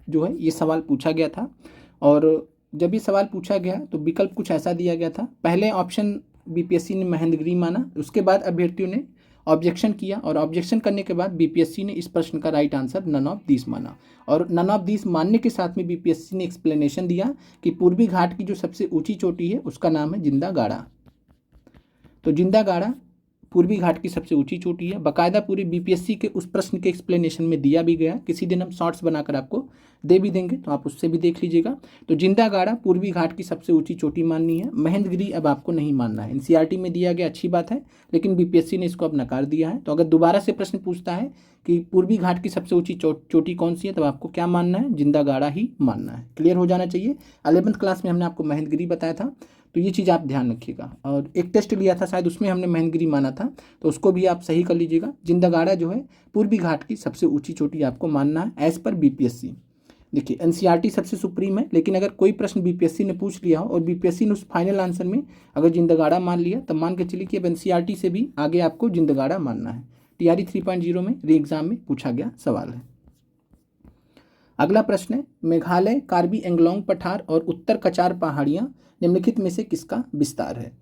जो है ये सवाल पूछा गया था। और जब ये सवाल पूछा गया तो विकल्प कुछ ऐसा दिया गया था। पहले ऑप्शन बीपीएससी ने महेंद्रगिरी माना, उसके बाद अभ्यर्थियों ने ऑब्जेक्शन किया और ऑब्जेक्शन करने के बाद बीपीएससी ने इस प्रश्न का right answer none of this माना। और नन ऑफ दिस मानने के साथ में बीपीएससी ने एक्सप्लेनेशन दिया कि पूर्वी घाट की जो सबसे ऊंची चोटी है उसका नाम है जिंदा गाड़ा। तो जिंदा गाड़ा पूर्वी घाट की सबसे ऊंची चोटी है। बाकायदा पूरे बीपीएससी के उस प्रश्न के एक्सप्लेनेशन में दिया भी गया, किसी दिन हम शॉर्ट्स बनाकर आपको दे भी देंगे तो आप उससे भी देख लीजिएगा। तो जिंदा गाड़ा पूर्वी घाट की सबसे ऊंची चोटी माननी है, महेंद्रगिरी अब आपको नहीं मानना है। एनसीईआरटी में दिया गया अच्छी बात है, लेकिन बीपीएससी ने इसको अब नकार दिया है। तो अगर दोबारा से प्रश्न पूछता है कि पूर्वी घाट की सबसे ऊंची चोटी कौन सी है, तब आपको क्या मानना है, जिंदा गाड़ा ही मानना है। क्लियर हो जाना चाहिए। 11th क्लास में हमने आपको महेंद्रगिरी बताया था, तो ये चीज़ आप ध्यान रखिएगा। और एक टेस्ट लिया था शायद, उसमें हमने महेंद्रगिरी माना था, तो उसको भी आप सही कर लीजिएगा। जिंदा गाड़ा जो है पूर्वी घाट की सबसे ऊंची चोटी आपको मानना है एज पर बीपीएससी। देखिए एनसीईआरटी सबसे सुप्रीम है, लेकिन अगर कोई प्रश्न बीपीएससी ने पूछ लिया हो और बीपीएससी ने उस फाइनल आंसर में अगर जिंदा गाड़ा मान लिया, तब मान के चलिए कि अब एनसीईआरटी से भी आगे आपको जिंदा गाड़ा मानना है। टीआरई 3.0 में री एग्जाम में पूछा गया सवाल है। अगला प्रश्न है, मेघालय कार्बी एंगलोंग पठार और उत्तर कचार पहाड़ियाँ निम्नलिखित में से किसका विस्तार है।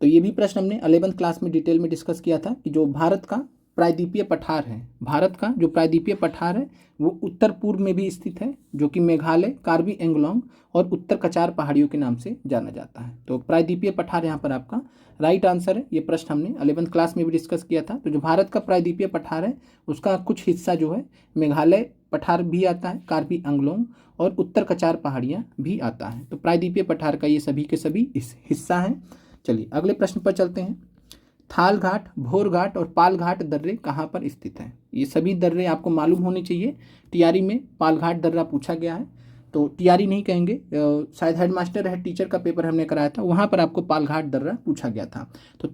तो ये भी प्रश्न हमने 11th क्लास में डिटेल में डिस्कस किया था कि जो भारत का प्रायद्वीपीय पठार है, भारत का जो प्रायद्वीपीय पठार है वो उत्तर पूर्व में भी स्थित है, जो कि मेघालय कार्बी एंगलोंग और उत्तर कचार पहाड़ियों के नाम से जाना जाता है। तो प्रायद्वीपीय पठार यहाँ पर आपका राइट आंसर है। ये प्रश्न हमने 11th क्लास में भी डिस्कस किया था। तो जो भारत का प्रायद्वीपीय पठार है उसका कुछ हिस्सा जो है मेघालय पठार भी आता है, कार्बी एंगलोंग और उत्तर कचार पहाड़ियाँ भी आता है। तो प्रायद्वीपीय पठार का ये सभी के सभी इस हिस्सा हैं। चलिए अगले प्रश्न पर चलते हैं। थाल घाट, भोर घाट और पाल घाट दर्रे कहाँ पर स्थित हैं। ये सभी दर्रे आपको मालूम होने चाहिए। टीआरई में पाल घाट दर्रा पूछा गया है, तो टीआरई नहीं कहेंगे, शायद हेडमास्टर हेड टीचर का पेपर हमने कराया था, वहाँ पर आपको पाल घाट दर्रा पूछा गया था। तो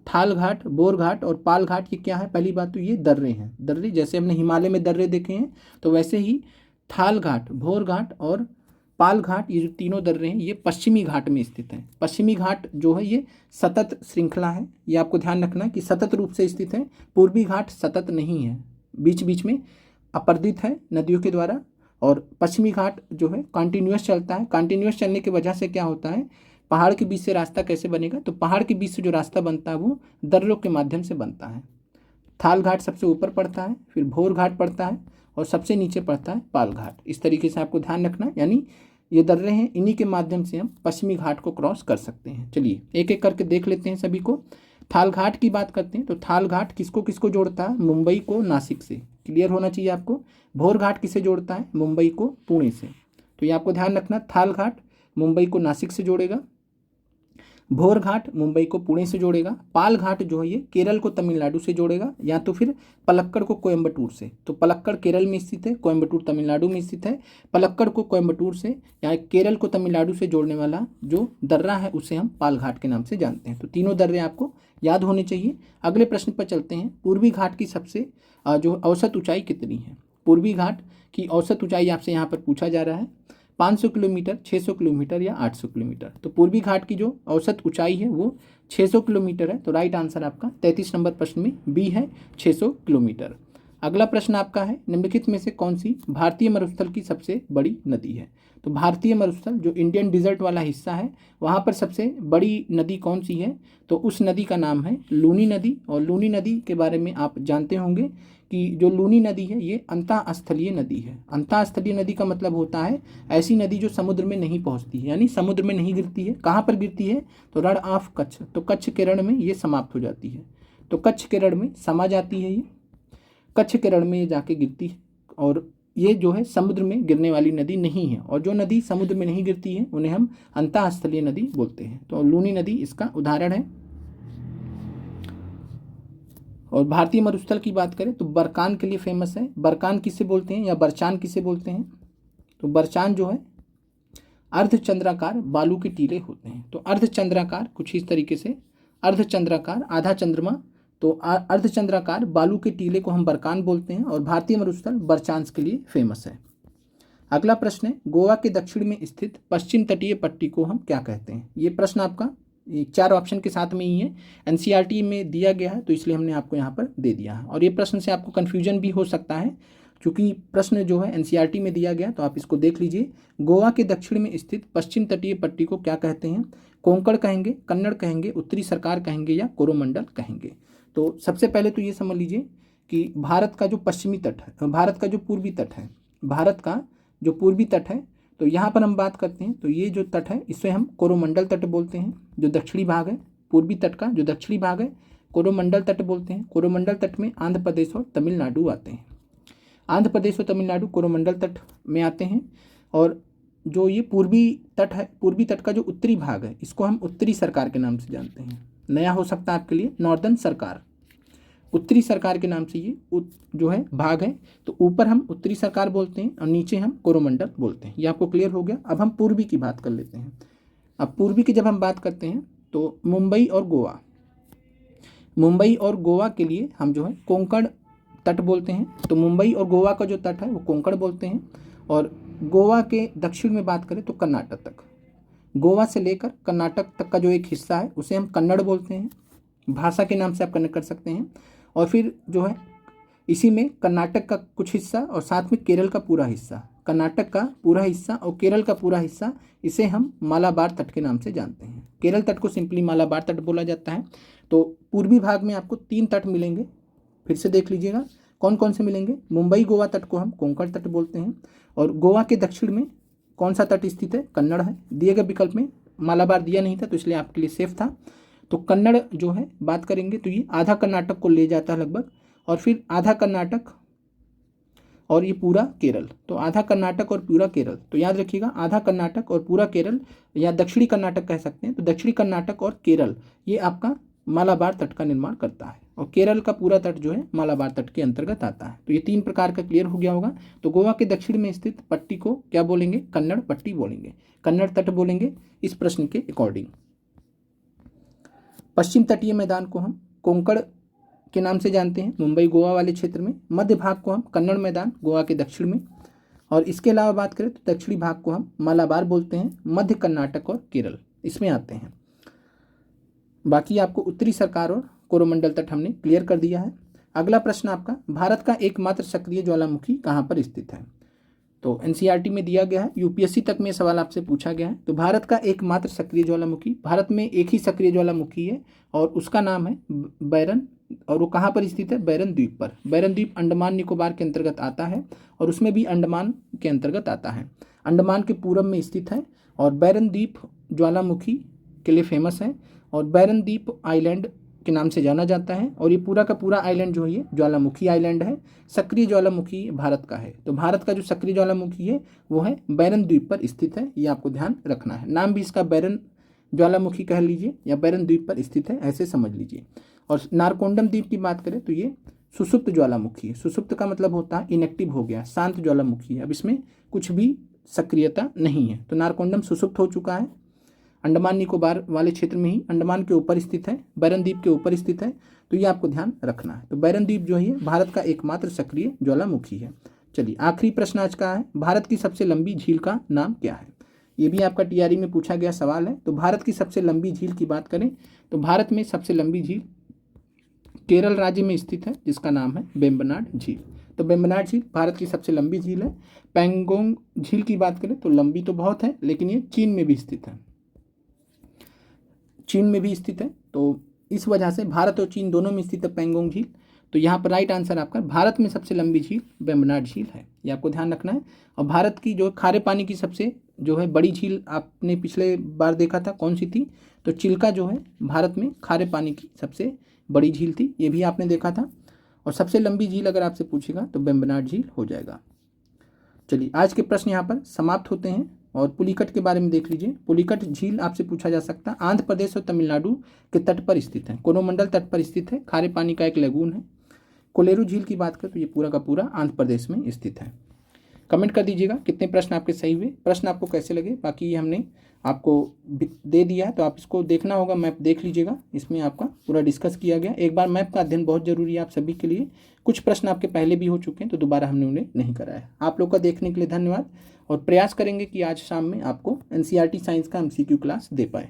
थाल घाट, बोर घाट और पाल घाट ये क्या है। पहली बात तो ये दर्रे हैं। दर्रे जैसे हमने हिमालय में दर्रे देखे हैं, तो वैसे ही थाल घाट, भोर घाट और पाल घाट, ये जो तीनों दर्रे हैं ये पश्चिमी घाट में स्थित हैं। पश्चिमी घाट जो है ये सतत श्रृंखला है, ये आपको ध्यान रखना है कि सतत रूप से स्थित है। पूर्वी घाट सतत नहीं है, बीच बीच में अपर्दित है नदियों के द्वारा। और पश्चिमी घाट जो है कॉन्टिन्यूस चलता है। कॉन्टिन्यूस चलने की वजह से क्या होता है, पहाड़ के बीच से रास्ता कैसे बनेगा, तो पहाड़ के बीच से जो रास्ता बनता है वो दर्रों के माध्यम से बनता है। थाल घाट सबसे ऊपर पड़ता है, फिर भोर घाट पड़ता है और सबसे नीचे पड़ता है पाल घाट। इस तरीके से आपको ध्यान रखना है, यानी ये दर्रे हैं, इन्हीं के माध्यम से हम पश्चिमी घाट को क्रॉस कर सकते हैं। चलिए एक एक करके देख लेते हैं सभी को। थाल घाट की बात करते हैं, तो थाल घाट किसको किसको जोड़ता है, मुंबई को नासिक से, क्लियर होना चाहिए आपको। भोर घाट किसे जोड़ता है, मुंबई को पुणे से, तो ये आपको ध्यान रखना। थाल घाट मुंबई को नासिक से जोड़ेगा। भोर घाट मुंबई को पुणे से जोड़ेगा। पाल घाट जो है ये केरल को तमिलनाडु से जोड़ेगा, या तो फिर पलक्कड़ को कोयम्बटूर से। तो पलक्कड़ केरल में स्थित है, कोयम्बटूर तमिलनाडु में स्थित है। पलक्कड़ को कोयम्बटूर से या केरल को तमिलनाडु से जोड़ने वाला जो दर्रा है उसे हम पाल घाट के नाम से जानते हैं। तो तीनों दर्रे आपको याद होने चाहिए। अगले प्रश्न पर चलते हैं। पूर्वी घाट की सबसे जो औसत ऊंचाई कितनी है? पूर्वी घाट की औसत ऊंचाई आपसे यहाँ पर पूछा जा रहा है। 500 किलोमीटर, 600 किलोमीटर या 800 किलोमीटर। तो पूर्वी घाट की जो औसत ऊंचाई है वो 600 किलोमीटर है। तो राइट आंसर आपका 33 नंबर प्रश्न में बी है, 600 किलोमीटर। अगला प्रश्न आपका है, निम्नलिखित में से कौन सी भारतीय मरुस्थल की सबसे बड़ी नदी है? तो भारतीय मरुस्थल जो इंडियन डिजर्ट वाला हिस्सा है वहाँ पर सबसे बड़ी नदी कौन सी है? तो उस नदी का नाम है लूनी नदी। और लूनी नदी के बारे में आप जानते होंगे कि जो लूनी नदी है ये अंतःस्थलीय नदी है। अंतःस्थलीय नदी का मतलब होता है ऐसी नदी जो समुद्र में नहीं पहुंचती है, यानी समुद्र में नहीं गिरती है। कहाँ पर गिरती है? तो रण ऑफ कच्छ। तो कच्छ के रण में ये समाप्त हो जाती है, तो कच्छ के रण में समा जाती है, ये कच्छ के रण में ये जाके गिरती है। और ये जो है समुद्र में गिरने वाली नदी नहीं है, और जो नदी समुद्र में नहीं गिरती है उन्हें हम अंतःस्थलीय नदी बोलते हैं। तो लूनी नदी इसका उदाहरण है। और भारतीय मरुस्थल की बात करें तो बरकान के लिए फेमस है। बरकान किसे बोलते हैं या बरचान किसे बोलते हैं? तो बरचान जो है अर्धचंद्राकार बालू के टीले होते हैं। तो अर्धचंद्राकार कुछ इस तरीके से, अर्धचंद्राकार आधा चंद्रमा, तो अर्धचंद्राकार बालू के टीले को हम बरकान बोलते हैं। और भारतीय मरुस्थल बरचांस के लिए फेमस है। अगला प्रश्न है, गोवा के दक्षिण में स्थित पश्चिम तटीय पट्टी को हम क्या कहते हैं? ये प्रश्न आपका 4 ऑप्शन के साथ में ही है, एनसीईआरटी में दिया गया है, तो इसलिए हमने आपको यहाँ पर दे दिया है। और ये प्रश्न से आपको कन्फ्यूजन भी हो सकता है, क्योंकि प्रश्न जो है एनसीईआरटी में दिया गया, तो आप इसको देख लीजिए। गोवा के दक्षिण में स्थित पश्चिम तटीय पट्टी को क्या कहते हैं? कोंकण कहेंगे, कन्नड़ कहेंगे, उत्तरी सरकार कहेंगे या कोरोमंडल कहेंगे? तो सबसे पहले तो ये समझ लीजिए कि भारत का जो पश्चिमी तट है, भारत का जो पूर्वी तट है, भारत का जो पूर्वी तट है, तो यहाँ पर हम बात करते हैं तो ये जो तट है इसे हम कोरोमंडल तट बोलते हैं। जो दक्षिणी भाग है पूर्वी तट का, जो दक्षिणी भाग है कोरोमंडल तट बोलते हैं। कोरोमंडल तट में आंध्र प्रदेश और तमिलनाडु आते हैं। आंध्र प्रदेश और तमिलनाडु कोरोमंडल तट में आते हैं। और जो ये पूर्वी तट है, पूर्वी तट का जो उत्तरी भाग है इसको हम उत्तरी सरकार के नाम से जानते हैं। नया हो सकता है आपके लिए, नॉर्दर्न सरकार, उत्तरी सरकार के नाम से ये जो है भाग है। तो ऊपर हम उत्तरी सरकार बोलते हैं और नीचे हम कोरोमंडल बोलते हैं। ये आपको क्लियर हो गया। अब हम पूर्वी की बात कर लेते हैं। अब पूर्वी की जब हम बात करते हैं तो मुंबई और गोवा, मुंबई और गोवा के लिए हम जो है कोंकण तट बोलते हैं। तो मुंबई और गोवा का जो तट है वो कोंकण बोलते हैं। और गोवा के दक्षिण में बात करें तो कर्नाटक तक, गोवा से लेकर कर्नाटक तक का जो एक हिस्सा है उसे हम कन्नड़ बोलते हैं। भाषा के नाम से आप कनेक्ट कर सकते हैं। और फिर जो है इसी में कर्नाटक का कुछ हिस्सा और साथ में केरल का पूरा हिस्सा, कर्नाटक का पूरा हिस्सा और केरल का पूरा हिस्सा, इसे हम मालाबार तट के नाम से जानते हैं। केरल तट को सिंपली मालाबार तट बोला जाता है। तो पूर्वी भाग में आपको 3 तट मिलेंगे, फिर से देख लीजिएगा कौन कौन से मिलेंगे। मुंबई गोवा तट को हम कोंकण तट बोलते हैं। और गोवा के दक्षिण में कौन सा तट स्थित है? कन्नड़ है। दिए गए विकल्प में मालाबार दिया नहीं था तो इसलिए आपके लिए सेफ था। तो कन्नड़ जो है बात करेंगे तो ये आधा कर्नाटक को ले जाता है लगभग, और फिर आधा कर्नाटक और ये पूरा केरल। तो आधा कर्नाटक और पूरा केरल, तो याद रखिएगा आधा कर्नाटक और पूरा केरल, या दक्षिणी कर्नाटक कह सकते हैं। तो दक्षिणी कर्नाटक और केरल ये आपका मालाबार तट का निर्माण करता है, और केरल का पूरा तट जो है मालाबार तट के अंतर्गत आता है। तो ये 3 प्रकार का क्लियर हो गया होगा। तो गोवा के दक्षिण में स्थित पट्टी को क्या बोलेंगे? कन्नड़ पट्टी बोलेंगे, कन्नड़ तट बोलेंगे इस प्रश्न के अकॉर्डिंग। पश्चिम तटीय मैदान को हम कोंकण के नाम से जानते हैं, मुंबई गोवा वाले क्षेत्र में। मध्य भाग को हम कन्नड़ मैदान, गोवा के दक्षिण में। और इसके अलावा बात करें तो दक्षिणी भाग को हम मालाबार बोलते हैं, मध्य कर्नाटक और केरल इसमें आते हैं। बाकी आपको उत्तरी सरकार और कोरोमंडल तट हमने क्लियर कर दिया है। अगला प्रश्न आपका, भारत का एकमात्र सक्रिय ज्वालामुखी कहाँ पर स्थित है? तो एनसीईआरटी में दिया गया है, यूपीएससी तक में सवाल आपसे पूछा गया है। तो भारत का एकमात्र सक्रिय ज्वालामुखी, भारत में एक ही सक्रिय ज्वालामुखी है और उसका नाम है बैरन, और वो कहाँ पर स्थित है? बैरन द्वीप पर। बैरन द्वीप अंडमान निकोबार के अंतर्गत आता है, और उसमें भी अंडमान के अंतर्गत आता है। अंडमान के पूरब में स्थित है, और बैरन द्वीप ज्वालामुखी के लिए फेमस है, और बैरन द्वीप आइलैंड के नाम से जाना जाता है। और ये पूरा का पूरा आइलैंड जो है ये ज्वालामुखी आइलैंड है। सक्रिय ज्वालामुखी भारत का है। तो भारत का जो सक्रिय ज्वालामुखी है वो है बैरन द्वीप पर स्थित है, ये आपको ध्यान रखना है। नाम भी इसका बैरन ज्वालामुखी कह लीजिए या बैरन द्वीप पर स्थित है, ऐसे समझ लीजिए। और नारकोंडम द्वीप की बात करें तो ये सुषुप्त ज्वालामुखी है। सुषुप्त का मतलब होता है इनएक्टिव हो गया, शांत ज्वालामुखी है, अब इसमें कुछ भी सक्रियता नहीं है। तो नारकोंडम सुषुप्त हो चुका है, अंडमान निकोबार वाले क्षेत्र में ही, अंडमान के ऊपर स्थित है, बैरन द्वीप के ऊपर स्थित है। तो ये आपको ध्यान रखना है। तो बैरन द्वीप जो है भारत का एकमात्र सक्रिय ज्वालामुखी है। चलिए आखिरी प्रश्न आज का है, भारत की सबसे लंबी झील का नाम क्या है? ये भी आपका टीआरई में पूछा गया सवाल है। तो भारत की सबसे लंबी झील की बात करें तो भारत में सबसे लंबी झील केरल राज्य में स्थित है, जिसका नाम है वेम्बनाड झील। तो वेम्बनाड झील भारत की सबसे लंबी झील है। पैंगोंग झील की बात करें तो लंबी तो बहुत है, लेकिन ये चीन में भी स्थित है, चीन में भी स्थित है। तो इस वजह से भारत और चीन दोनों में स्थित है पैंगोंग झील। तो यहाँ पर राइट आंसर आपका भारत में सबसे लंबी झील वेम्बनाड झील है, ये आपको ध्यान रखना है। और भारत की जो खारे पानी की सबसे जो है बड़ी झील आपने पिछले बार देखा था कौन सी थी, तो चिल्का जो है भारत में खारे पानी की सबसे बड़ी झील थी, ये भी आपने देखा था। और सबसे लंबी झील अगर आपसे पूछेगा तो वेम्बनाड झील हो जाएगा। चलिए आज के प्रश्न यहाँ पर समाप्त होते हैं। और पुलिकट के बारे में देख लीजिए। पुलिकट झील आपसे पूछा जा सकता है, आंध्र प्रदेश और तमिलनाडु के तट पर स्थित है, कोरोमंडल तट पर स्थित है, खारे पानी का एक लेगून है। कोलेरू झील की बात करें तो ये पूरा का पूरा आंध्र प्रदेश में स्थित है। कमेंट कर दीजिएगा कितने प्रश्न आपके सही हुए, प्रश्न आपको कैसे लगे। बाकी ये हमने आपको दे दिया है, तो आप इसको देखना होगा, मैप देख लीजिएगा, इसमें आपका पूरा डिस्कस किया गया। एक बार मैप का अध्ययन बहुत जरूरी है आप सभी के लिए। कुछ प्रश्न आपके पहले भी हो चुके हैं, तो दोबारा हमने उन्हें नहीं कराया। आप लोग का देखने के लिए धन्यवाद, और प्रयास करेंगे कि आज शाम में आपको एनसीईआरटी साइंस का एमसीक्यू क्लास दे पाए।